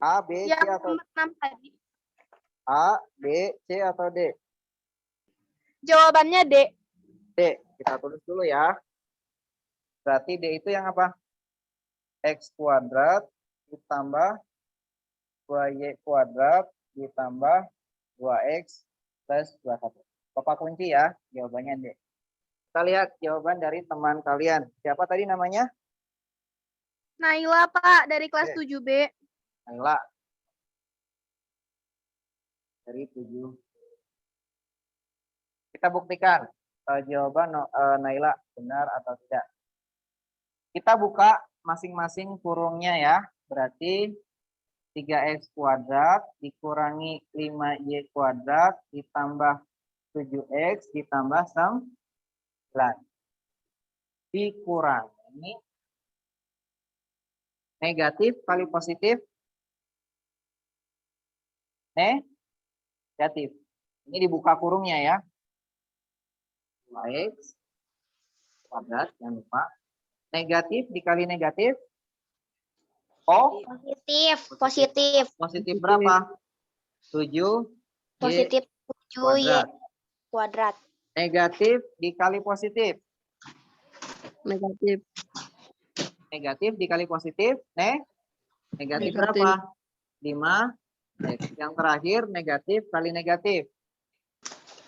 A, B, C Yang atau nomor 6 tadi. A, B, C atau D? Jawabannya D. D. Kita tulis dulu ya. Berarti D itu yang apa? X kuadrat ditambah 2Y kuadrat ditambah 2X plus 21. Bapak kunci ya, jawabannya D. Kita lihat jawaban dari teman kalian. Siapa tadi namanya? Naila, Pak, dari kelas Oke. 7B. Naila. Dari 7. Kita buktikan jawaban Naila benar atau tidak. Kita buka masing-masing kurungnya ya. Berarti 3X kuadrat dikurangi 5Y kuadrat ditambah 7X ditambah 9. Dikurangi negatif kali positif. Negatif. Ini dibuka kurungnya ya. 2X kuadrat, jangan lupa. Negatif dikali negatif. Oh, Positif. positif berapa? 7 Positif 7Y kuadrat. kuadrat. Negatif dikali positif. Negatif. Negatif dikali positif. Negatif berapa? 5. Yang terakhir negatif kali negatif.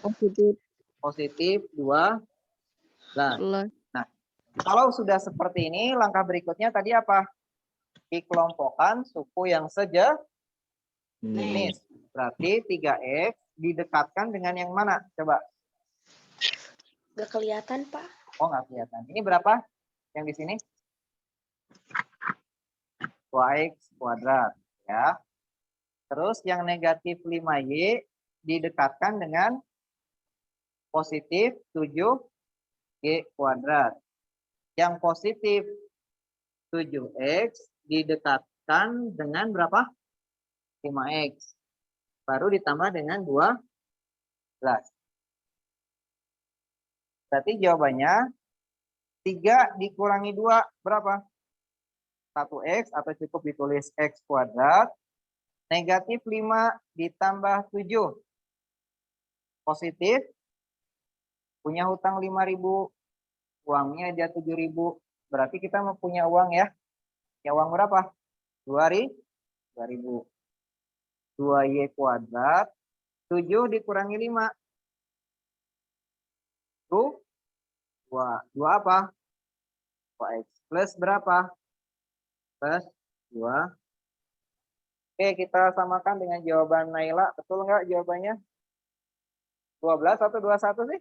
Positif. Positif 2. Nah, kalau sudah seperti ini, langkah berikutnya tadi apa? Dikelompokkan suku yang sejenis. Berarti 3X didekatkan dengan yang mana? Coba. Gak kelihatan, Pak. Oh, nggak kelihatan. Ini berapa? Yang di sini? 2X kuadrat. Ya. Terus yang negatif 5Y didekatkan dengan positif 7Y kuadrat. Yang positif 7X didekatkan dengan berapa? 5X. Baru ditambah dengan 12. Berarti jawabannya 3 dikurangi 2 berapa? 1X atau cukup ditulis X kuadrat. Negatif 5 ditambah 7. Positif. Punya hutang 5.000. Uangnya dia 7.000. Berarti kita mau punya uang ya. Ya uang berapa? 2.000. 2Y kuadrat. 7 dikurangi 5. 2 apa? 2x plus berapa? Plus 2. Oke, kita samakan dengan jawaban Naila. Betul nggak jawabannya? 12 atau 21 sih?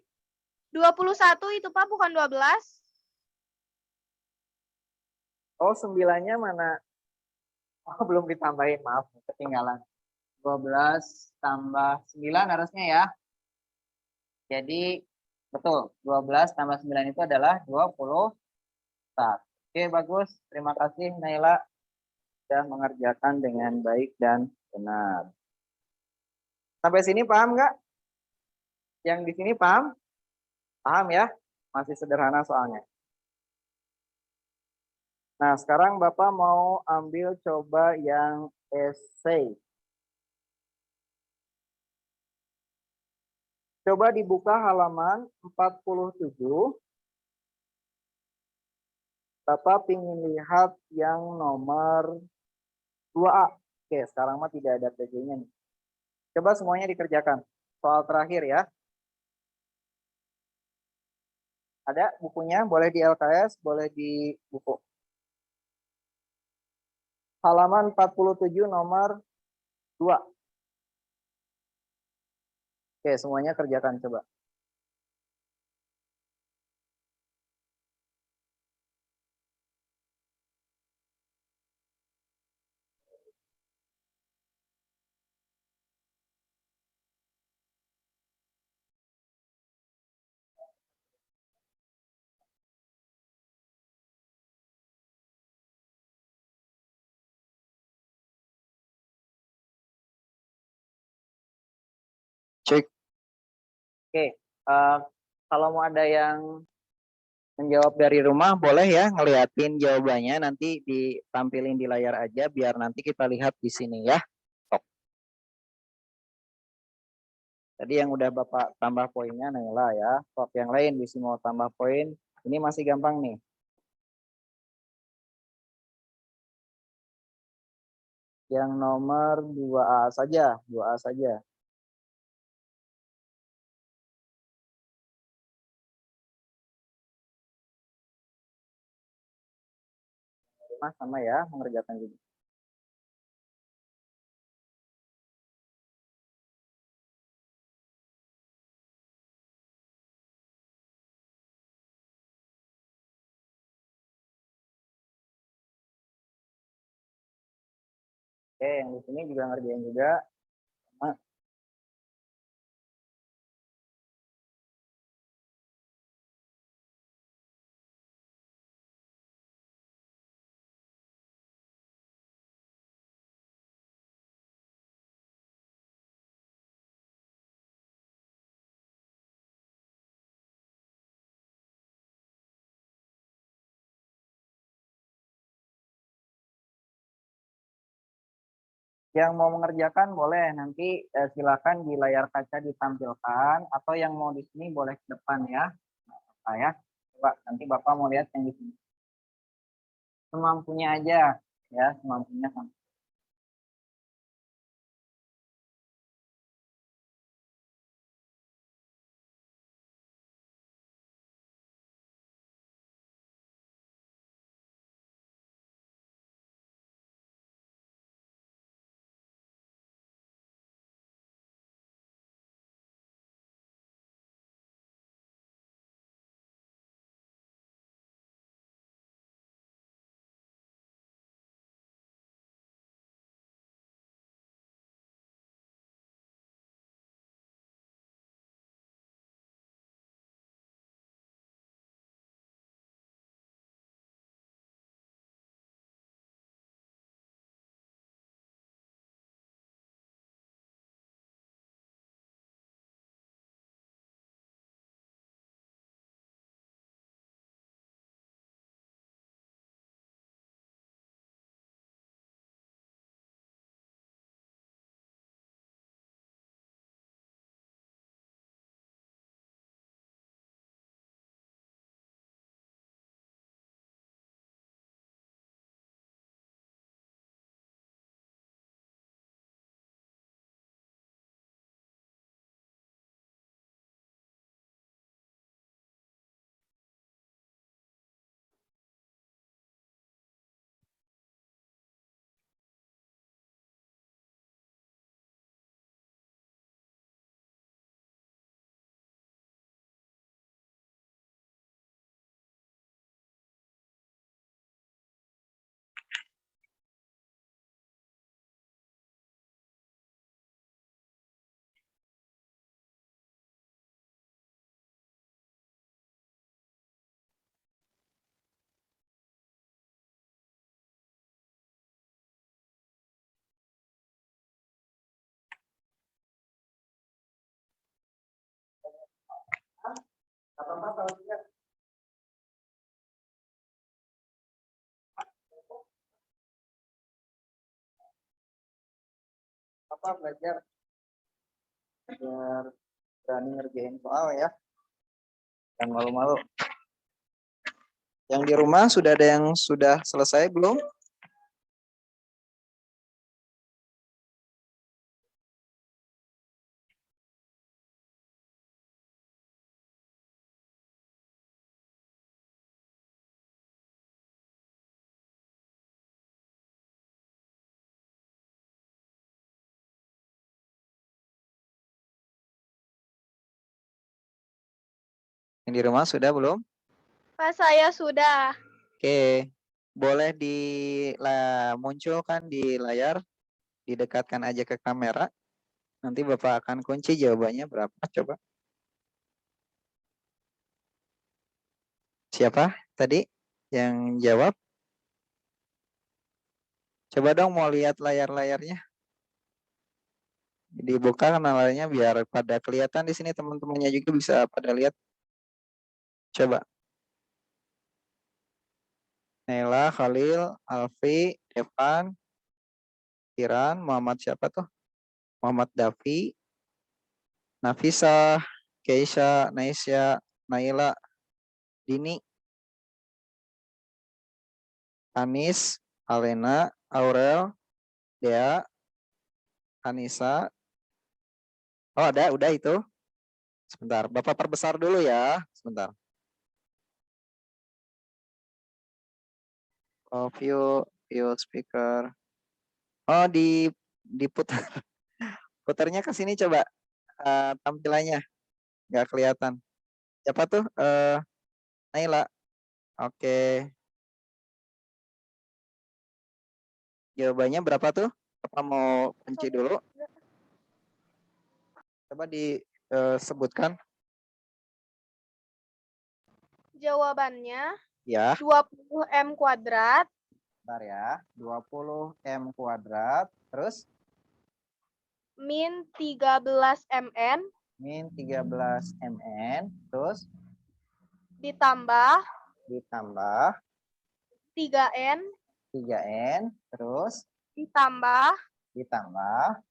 21 itu Pak, bukan 12. Oh, 9-nya mana? Oh, belum ditambahin, maaf, ketinggalan. 12 tambah 9 harusnya ya. Jadi, betul, 12 tambah 9 itu adalah 21. Oke, bagus. Terima kasih, Naila. Sudah mengerjakan dengan baik dan benar. Sampai sini paham nggak? Yang di sini paham? Paham ya? Masih sederhana soalnya. Nah, sekarang Bapak mau ambil coba yang essay. Coba dibuka halaman 47. Bapak ingin lihat yang nomor 2A. Oke, sekarang mah tidak ada PG-nya nih. Coba semuanya dikerjakan. Soal terakhir ya. Ada bukunya, boleh di LKS, boleh di buku. Halaman 47 nomor 2. Oke, semuanya kerjakan coba. Cek. Oke, kalau mau ada yang menjawab dari rumah boleh ya ngeliatin jawabannya, nanti ditampilin di layar aja biar nanti kita lihat di sini ya. Sok. Tadi yang udah Bapak tambah poinnya Naila ya. Sok yang lain bisa mau tambah poin. Ini masih gampang nih. Yang nomor 2A saja, 2A saja. Mas sama ya mengerjakan juga. Oke, yang di sini juga ngerjain juga. Sama. Yang mau mengerjakan boleh nanti silakan di layar kaca ditampilkan, atau yang mau di sini boleh ke depan ya. Nah, ya, coba nanti Bapak mau lihat yang di sini. Semampunya aja ya, semampunya. Apa belajar biar berani ngerjain soal ya. Dan malu-malu. Yang di rumah sudah ada yang sudah selesai belum? Yang di rumah sudah belum? Pak, saya sudah. Oke, boleh munculkan di layar, didekatkan aja ke kamera. Nanti Bapak akan kunci jawabannya berapa, coba. Siapa tadi yang jawab? Coba dong mau lihat layar-layarnya. Dibuka layarnya biar pada kelihatan di sini teman-temannya juga bisa pada lihat. Coba. Nela, Khalil, Alfi, Evan, Kiran, Muhammad siapa tuh? Muhammad Dafi, Nafisa, Keisha, Naisya, Naila, Dini, Anis, Alena, Aurel, Dea, Anissa. Oh ada, udah itu. Sebentar, Bapak perbesar dulu ya. Sebentar. Oh, view speaker. Oh, diputar. Putarnya ke sini coba. Tampilannya nggak kelihatan. Siapa tuh? Naila. Oke. Jawabannya berapa tuh? Apa mau kunci dulu? Coba disebutkan. Jawabannya Ya. 20M kuadrat Bentar ya. 20M kuadrat. Terus? min 13 mn Min 13 mn. Terus? ditambah 3n. 3n Terus? ditambah Ditambah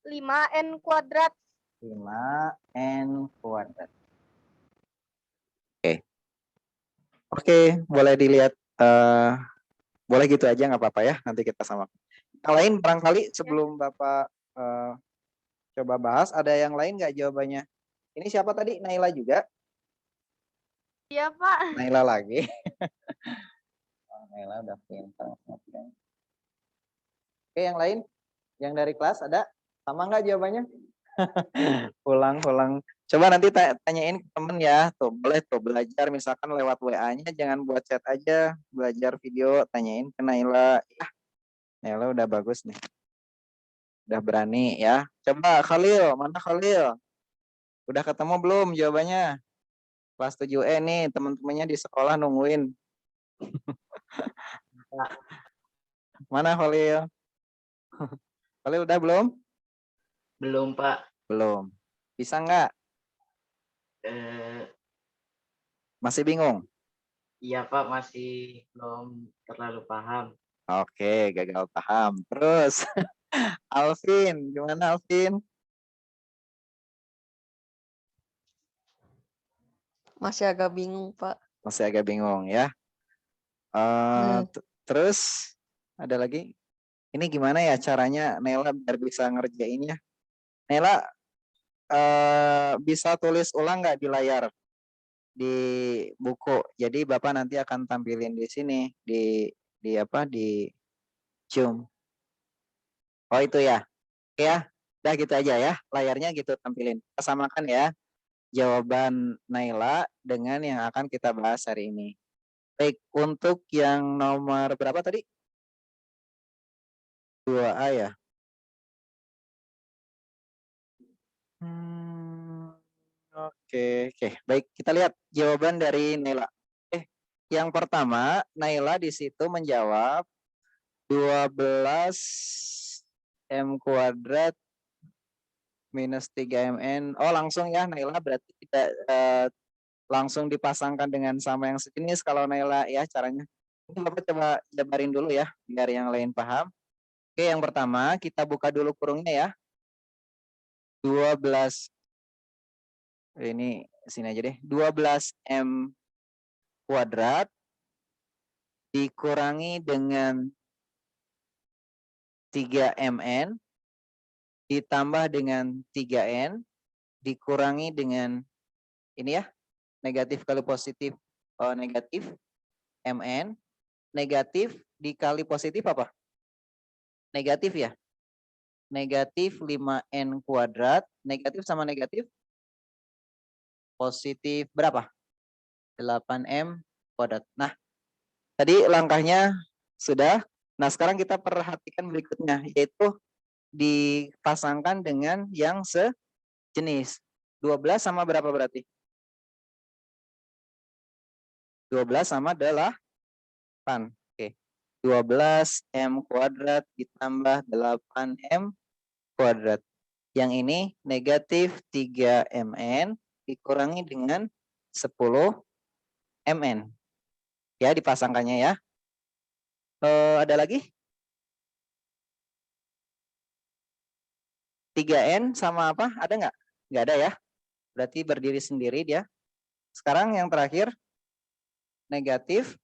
5n kuadrat. 5n kuadrat. Oke, boleh dilihat. Boleh gitu aja nggak apa-apa ya. Nanti kita samakan. Yang lain barangkali sebelum Bapak coba bahas, ada yang lain nggak jawabannya? Ini siapa tadi? Naila juga? Iya, Pak. Naila lagi. Oh, Naila udah pintar. Oke, yang lain? Yang dari kelas ada? Sama nggak jawabannya? Pulang. Coba nanti tanyain ke temen ya. Tuh, boleh tuh belajar misalkan lewat WA-nya. Jangan buat chat aja. Belajar video, tanyain ke Naila. Ya, Naila udah bagus nih. Udah berani ya. Coba Khalil, mana Khalil? Udah ketemu belum jawabannya? Kelas 7E nih, teman-temannya di sekolah nungguin. Mana Khalil? Khalil udah belum? Belum, Pak. Belum. Bisa nggak? Masih bingung? Iya, Pak, masih belum terlalu paham. Oke, gagal paham. Terus, Alvin, gimana Alvin? Masih agak bingung, Pak. Masih agak bingung ya. Terus, ada lagi? Ini gimana ya caranya Nela biar bisa ngerjainnya? Nela, bisa tulis ulang nggak di layar? Di buku. Jadi Bapak nanti akan tampilin di sini di Zoom. Oh itu ya. Oke ya. Udah gitu aja ya. Layarnya gitu tampilin. Kita samakan ya jawaban Naila dengan yang akan kita bahas hari ini. Baik, untuk yang nomor berapa tadi? 2A ya. Oke. Baik, kita lihat jawaban dari Naila. Yang pertama, Naila di situ menjawab 12 M kuadrat minus 3 MN. Oh, langsung ya Naila, berarti langsung dipasangkan dengan sama yang sejenis kalau Naila ya caranya. Ini Bapak coba jabarin dulu ya biar yang lain paham. Oke, yang pertama kita buka dulu kurungnya ya. 12 ini sini aja deh. 12M kuadrat dikurangi dengan 3MN ditambah dengan 3N dikurangi dengan ini ya, negatif kali positif negatif MN, negatif dikali positif apa? Negatif ya? Negatif 5N kuadrat, negatif sama negatif positif berapa? 8M kuadrat. Nah, tadi langkahnya sudah. Nah, sekarang kita perhatikan berikutnya, yaitu dipasangkan dengan yang sejenis. 12 sama berapa berarti? 12 sama 8. Oke. 12M kuadrat ditambah 8M kuadrat. Yang ini negatif 3MN dikurangi dengan 10MN. Ya, dipasangkannya ya. Ada lagi? 3N sama apa? Ada nggak? Nggak ada ya. Berarti berdiri sendiri dia. Sekarang yang terakhir, negatif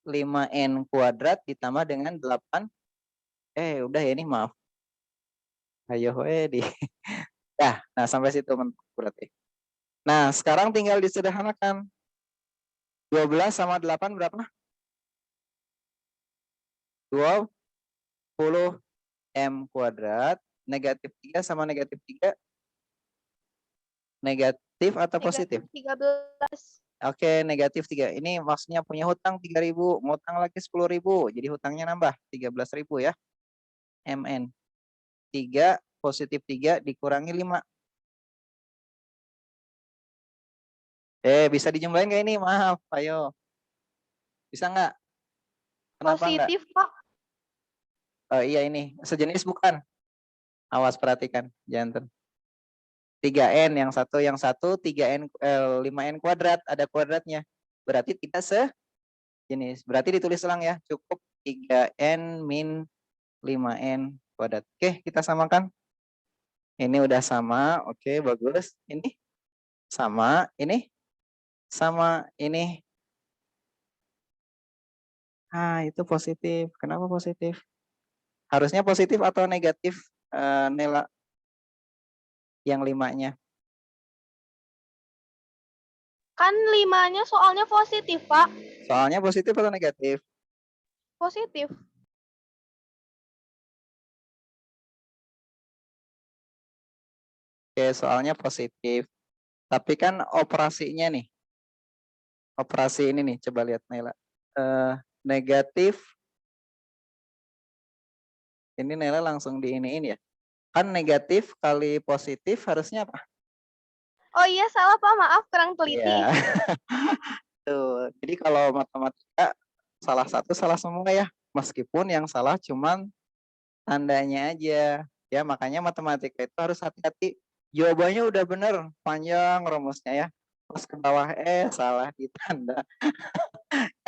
5N kuadrat ditambah dengan 8. Udah ya ini maaf. Ayo di. Nah sampai situ berarti. Nah sekarang tinggal disederhanakan. 12 sama 8 berapa? 20M kuadrat. Negatif 3 sama negatif 3. Negatif atau positif? 13. Oke, negatif 3. Ini maksudnya punya hutang 3.000, ngutang lagi 10.000. Jadi hutangnya nambah 13.000 ya. MN. 3 positif 3 dikurangi 5. Bisa dijumlahin nggak ini? Maaf, ayo. Bisa nggak? Kenapa nggak? Positif, Pak. Iya ini, sejenis bukan? Awas perhatikan, jangan 3N yang satu 3N 5N kuadrat ada kuadratnya. Berarti tidak sejenis. Berarti ditulis ulang ya, cukup 3N min 5N kuadrat. Oke, kita samakan. Ini udah sama, oke bagus. Ini sama, ini sama, ini. Itu positif. Kenapa positif? Harusnya positif atau negatif Nela? Yang 5-nya. Kan 5-nya soalnya positif, Pak. Soalnya positif atau negatif? Positif. Oke, soalnya positif. Tapi kan operasinya nih. Operasi ini nih, coba lihat Nela. Negatif. Ini Nela langsung diiniin ya. Kan negatif kali positif harusnya apa? Oh iya, salah Pak. Maaf, kurang teliti. Iya. Tuh. Jadi kalau matematika salah satu salah semua ya. Meskipun yang salah cuman tandanya aja. Ya, makanya matematika itu harus hati-hati. Jawabannya udah bener, panjang rumusnya ya. Pas ke bawah salah di tanda.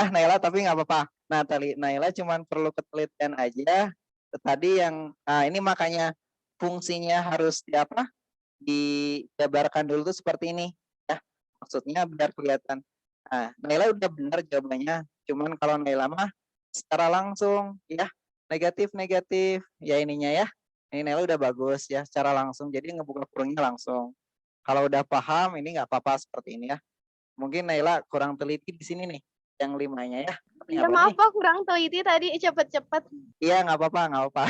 Naila tapi nggak apa-apa. Nah, Naila cuman perlu ketelitian aja. Tadi yang ini makanya fungsinya harus dijabarkan dulu tuh seperti ini ya. Maksudnya biar kelihatan. Nah, Naila udah benar jawabannya. Cuman kalau Naila mah secara langsung ya negatif ya ininya ya. Ini Naila udah bagus ya secara langsung. Jadi ngebuka kurungnya langsung. Kalau udah paham ini nggak apa-apa seperti ini ya. Mungkin Naila kurang teliti di sini nih yang 5-nya ya. Ya, maaf Pak, kurang teliti tadi, cepet-cepet. Iya, nggak apa-apa.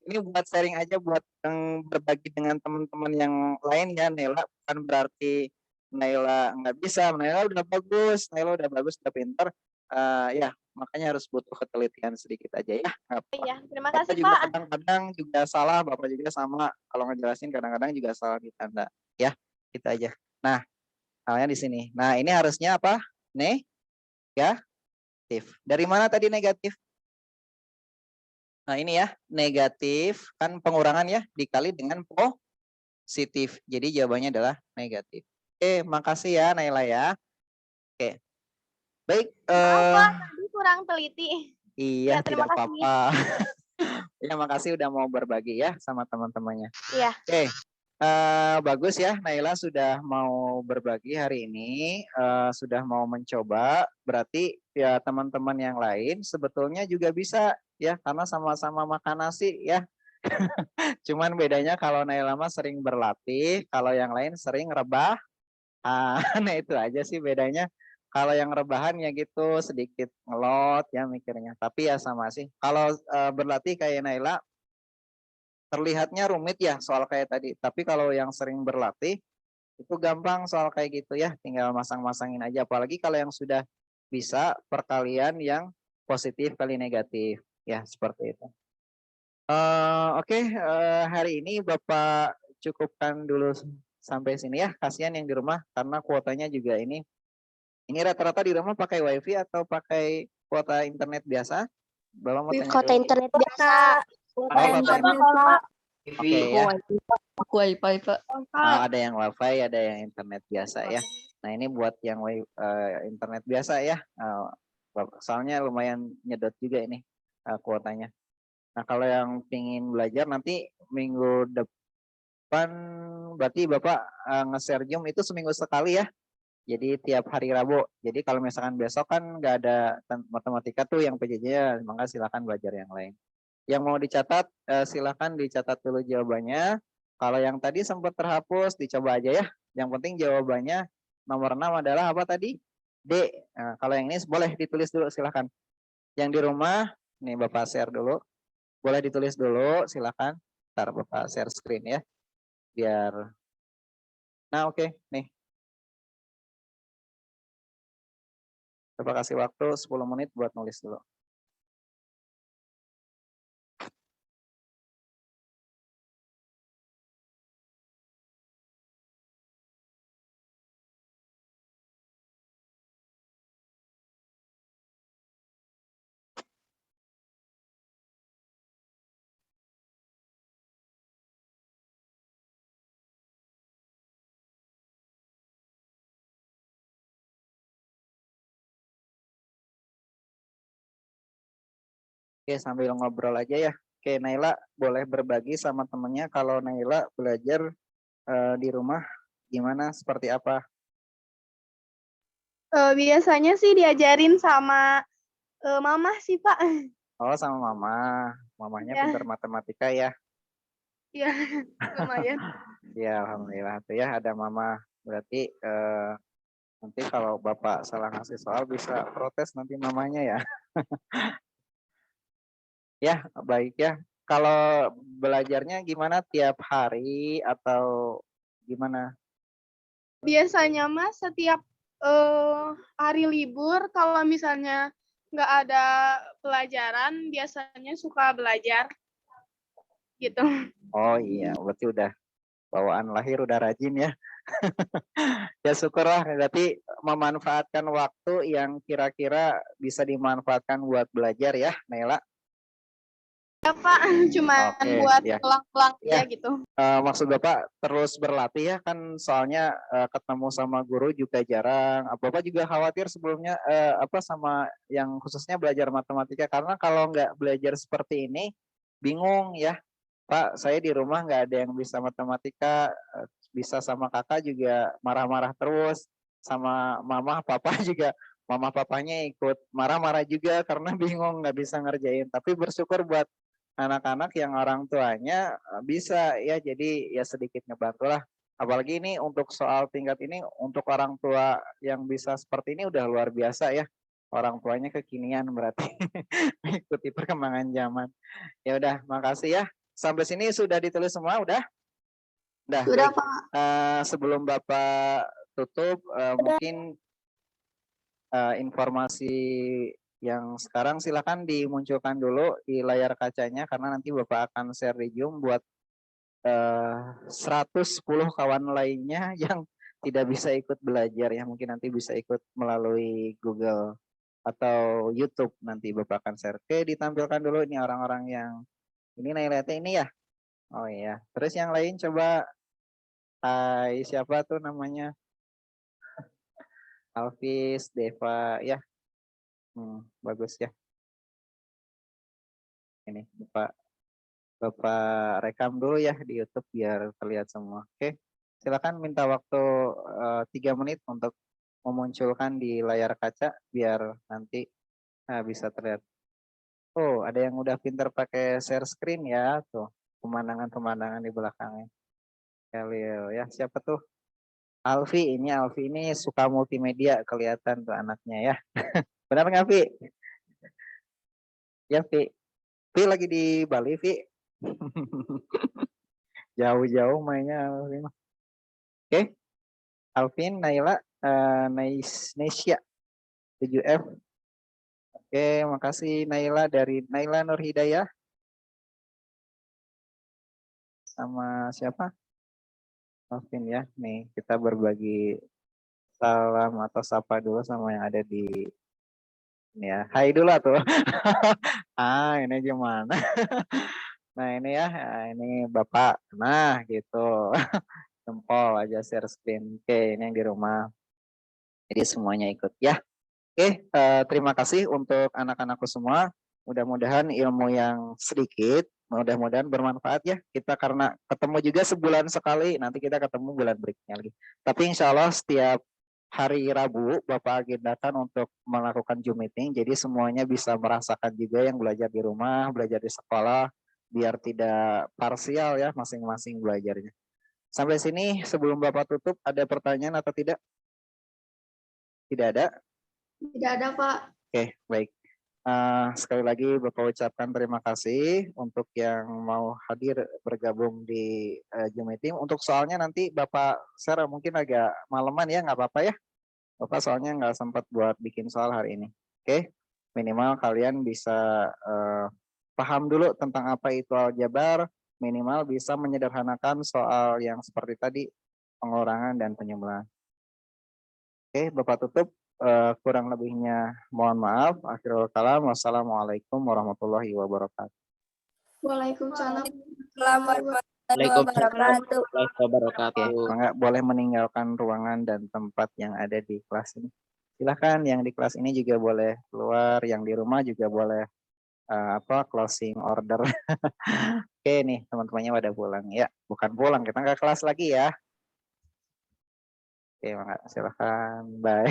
Ini buat sharing aja, buat berbagi dengan teman-teman yang lain ya, Naila. Bukan berarti Naila nggak bisa, Naila udah bagus, udah pinter. Ya, makanya harus butuh ketelitian sedikit aja ya. Iya, terima Bapak kasih juga Pak. kadang-kadang juga salah, Bapak juga sama. Kalau ngejelasin kadang-kadang juga salah di tanda. Ya, kita aja. Nah, halnya di sini. Nah, ini harusnya apa? Negatif. Dari mana tadi negatif? Nah ini ya, negatif, kan pengurangan ya, dikali dengan positif. Jadi jawabannya adalah negatif. Oke, makasih ya Naila ya. Oke. Baik, Maaf Pak, tadi kurang teliti. iya Ya, terima tidak kasih. apa-apa. Ya, makasih udah mau berbagi ya sama teman-temannya. Iya. Oke, bagus ya Naila sudah mau berbagi hari ini, sudah mau mencoba. Berarti ya teman-teman yang lain sebetulnya juga bisa ya, karena sama-sama makan nasi ya. Cuman bedanya kalau Naila mah sering berlatih, kalau yang lain sering rebah. Nah itu aja sih bedanya. Kalau yang rebahan ya gitu sedikit ngelot ya mikirnya. Tapi ya sama sih. Kalau berlatih kayak Naila terlihatnya rumit ya soal kayak tadi. Tapi kalau yang sering berlatih itu gampang soal kayak gitu ya. Tinggal masang-masangin aja. Apalagi kalau yang sudah bisa perkalian yang positif kali negatif. Ya seperti itu. Oke, hari ini Bapak cukupkan dulu sampai sini ya. Kasihan yang di rumah karena kuotanya juga ini. Ini rata-rata di rumah pakai wifi atau pakai kuota internet biasa? Bapak mau tanya Kota dulu. internet biasa. Oh, internet, Pak. Oke ya. Aku wifi Pak. Ada yang wifi, ada yang internet biasa ya. Nah ini buat yang internet biasa ya. Soalnya lumayan nyedot juga ini kuotanya. Nah kalau yang pingin belajar nanti minggu depan berarti Bapak nge-share Zoom itu seminggu sekali ya. Jadi tiap hari Rabu. Jadi kalau misalkan besok kan nggak ada matematika tuh yang PJJ, maka silakan belajar yang lain. Yang mau dicatat, silakan dicatat dulu jawabannya. Kalau yang tadi sempat terhapus, dicoba aja ya. Yang penting jawabannya nomor 6 adalah apa tadi? D. Nah, kalau yang ini boleh ditulis dulu, silakan. Yang di rumah, nih Bapak share dulu. Boleh ditulis dulu, silakan. Ntar Bapak share screen ya. Biar. Nah oke, nih. Coba kasih waktu 10 menit buat nulis dulu. Oke, sambil ngobrol aja ya. Oke, Naila boleh berbagi sama temennya kalau Naila belajar di rumah gimana, seperti apa? Biasanya sih diajarin sama mama sih Pak. Oh, sama mama. Mamanya Ya. pintar matematika ya. Iya, lumayan. Ya, alhamdulillah tuh ya ada mama. Berarti nanti kalau Bapak salah ngasih soal bisa protes nanti mamanya ya. Ya, baik ya. Kalau belajarnya gimana, tiap hari atau gimana? Biasanya Mas setiap hari libur kalau misalnya nggak ada pelajaran, biasanya suka belajar gitu. Oh iya, berarti udah bawaan lahir udah rajin ya. Ya syukurlah, berarti memanfaatkan waktu yang kira-kira bisa dimanfaatkan buat belajar ya, Naila. Ya Pak, cuma Oke, buat ya. ulang-ulang Ya. aja gitu. Maksud Bapak terus berlatih ya, kan soalnya ketemu sama guru juga jarang. Bapak juga khawatir sebelumnya sama yang khususnya belajar matematika, karena kalau nggak belajar seperti ini bingung ya. Pak, saya di rumah nggak ada yang bisa matematika, bisa sama kakak juga marah-marah terus, sama mama papa juga, mama papanya ikut marah-marah juga karena bingung nggak bisa ngerjain. Tapi bersyukur buat anak-anak yang orang tuanya bisa ya, jadi ya sedikit ngebantu lah. Apalagi ini untuk soal tingkat ini, untuk orang tua yang bisa seperti ini udah luar biasa ya. Orang tuanya kekinian berarti mengikuti perkembangan zaman. Ya udah, makasih ya. Sampai sini sudah ditulis semua, udah? Udah. Sudah, baik. Pak. Sebelum Bapak tutup, mungkin informasi yang sekarang silakan dimunculkan dulu di layar kacanya, karena nanti Bapak akan share di Zoom buat 110 kawan lainnya yang tidak bisa ikut belajar ya, mungkin nanti bisa ikut melalui Google atau YouTube, nanti Bapak akan share. Oke, ditampilkan dulu ini orang-orang yang ini, Nailete ini ya. Oh iya, terus yang lain coba, hai, siapa tuh namanya? Alvis, Deva, ya. Bagus ya. Ini Bapak rekam dulu ya di YouTube biar terlihat semua. Oke, silakan minta waktu 3 menit untuk memunculkan di layar kaca biar nanti bisa terlihat. Oh, ada yang udah pinter pakai share screen ya, tuh pemandangan-pemandangan di belakangnya. Khalil ya, siapa tuh? Alfi ini suka multimedia, kelihatan tuh anaknya ya. Benar nggak, Vi? Ya, Vi. Vi lagi di Bali, Vi. Jauh-jauh mainnya. Oke, Alvin, Naila, Nesia, 7F. Oke, makasih Naila dari Naila Nur Hidayah. Sama siapa? Alvin ya. Nih, kita berbagi salam atau sapa dulu sama yang ada di ini ya. Hai dulu tuh. Ini gimana? Nah, ini ya. Ini Bapak. Nah, gitu. Jempol aja share screen. Oke, ini yang di rumah. Jadi semuanya ikut ya. Oke, terima kasih untuk anak-anakku semua. Mudah-mudahan ilmu yang sedikit, mudah-mudahan bermanfaat ya. Kita karena ketemu juga sebulan sekali, nanti kita ketemu bulan berikutnya lagi. Tapi insya Allah setiap hari Rabu Bapak agendakan untuk melakukan Zoom meeting. Jadi semuanya bisa merasakan juga yang belajar di rumah, belajar di sekolah, biar tidak parsial ya masing-masing belajarnya. Sampai sini sebelum Bapak tutup, ada pertanyaan atau tidak? Tidak ada? Tidak ada, Pak. Oke, baik. Sekali lagi Bapak ucapkan terima kasih untuk yang mau hadir bergabung di Zoom meeting. Untuk soalnya nanti Bapak share mungkin agak malaman ya, nggak apa-apa ya. Bapak soalnya nggak sempat buat bikin soal hari ini. Oke, minimal kalian bisa paham dulu tentang apa itu aljabar, minimal bisa menyederhanakan soal yang seperti tadi, pengurangan dan penyembelahan. Oke, Bapak tutup. Kurang lebihnya mohon maaf. Akhirul kalam. Wassalamualaikum warahmatullahi wabarakatuh. Waalaikumsalam. Waalaikumsalam warahmatullahi wabarakatuh. Enggak boleh meninggalkan ruangan dan tempat yang ada di kelas ini. Silahkan yang di kelas ini juga boleh keluar, yang di rumah juga boleh closing order. Oke nih teman-temannya pada pulang ya, bukan pulang, kita nggak kelas lagi ya. Oke, silahkan, bye.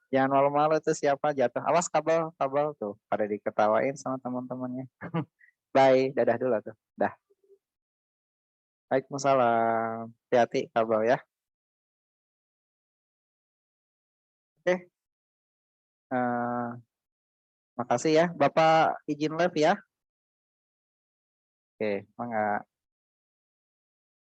Jangan malu-malu tuh siapa jatuh. Awas kabel tuh pada diketawain sama teman-temannya. Bye, dadah dulu tuh. Dah. Waalaikumsalam. Hati-hati kabel ya. Oke. Makasih ya. Bapak izin live ya. Oke, mangga.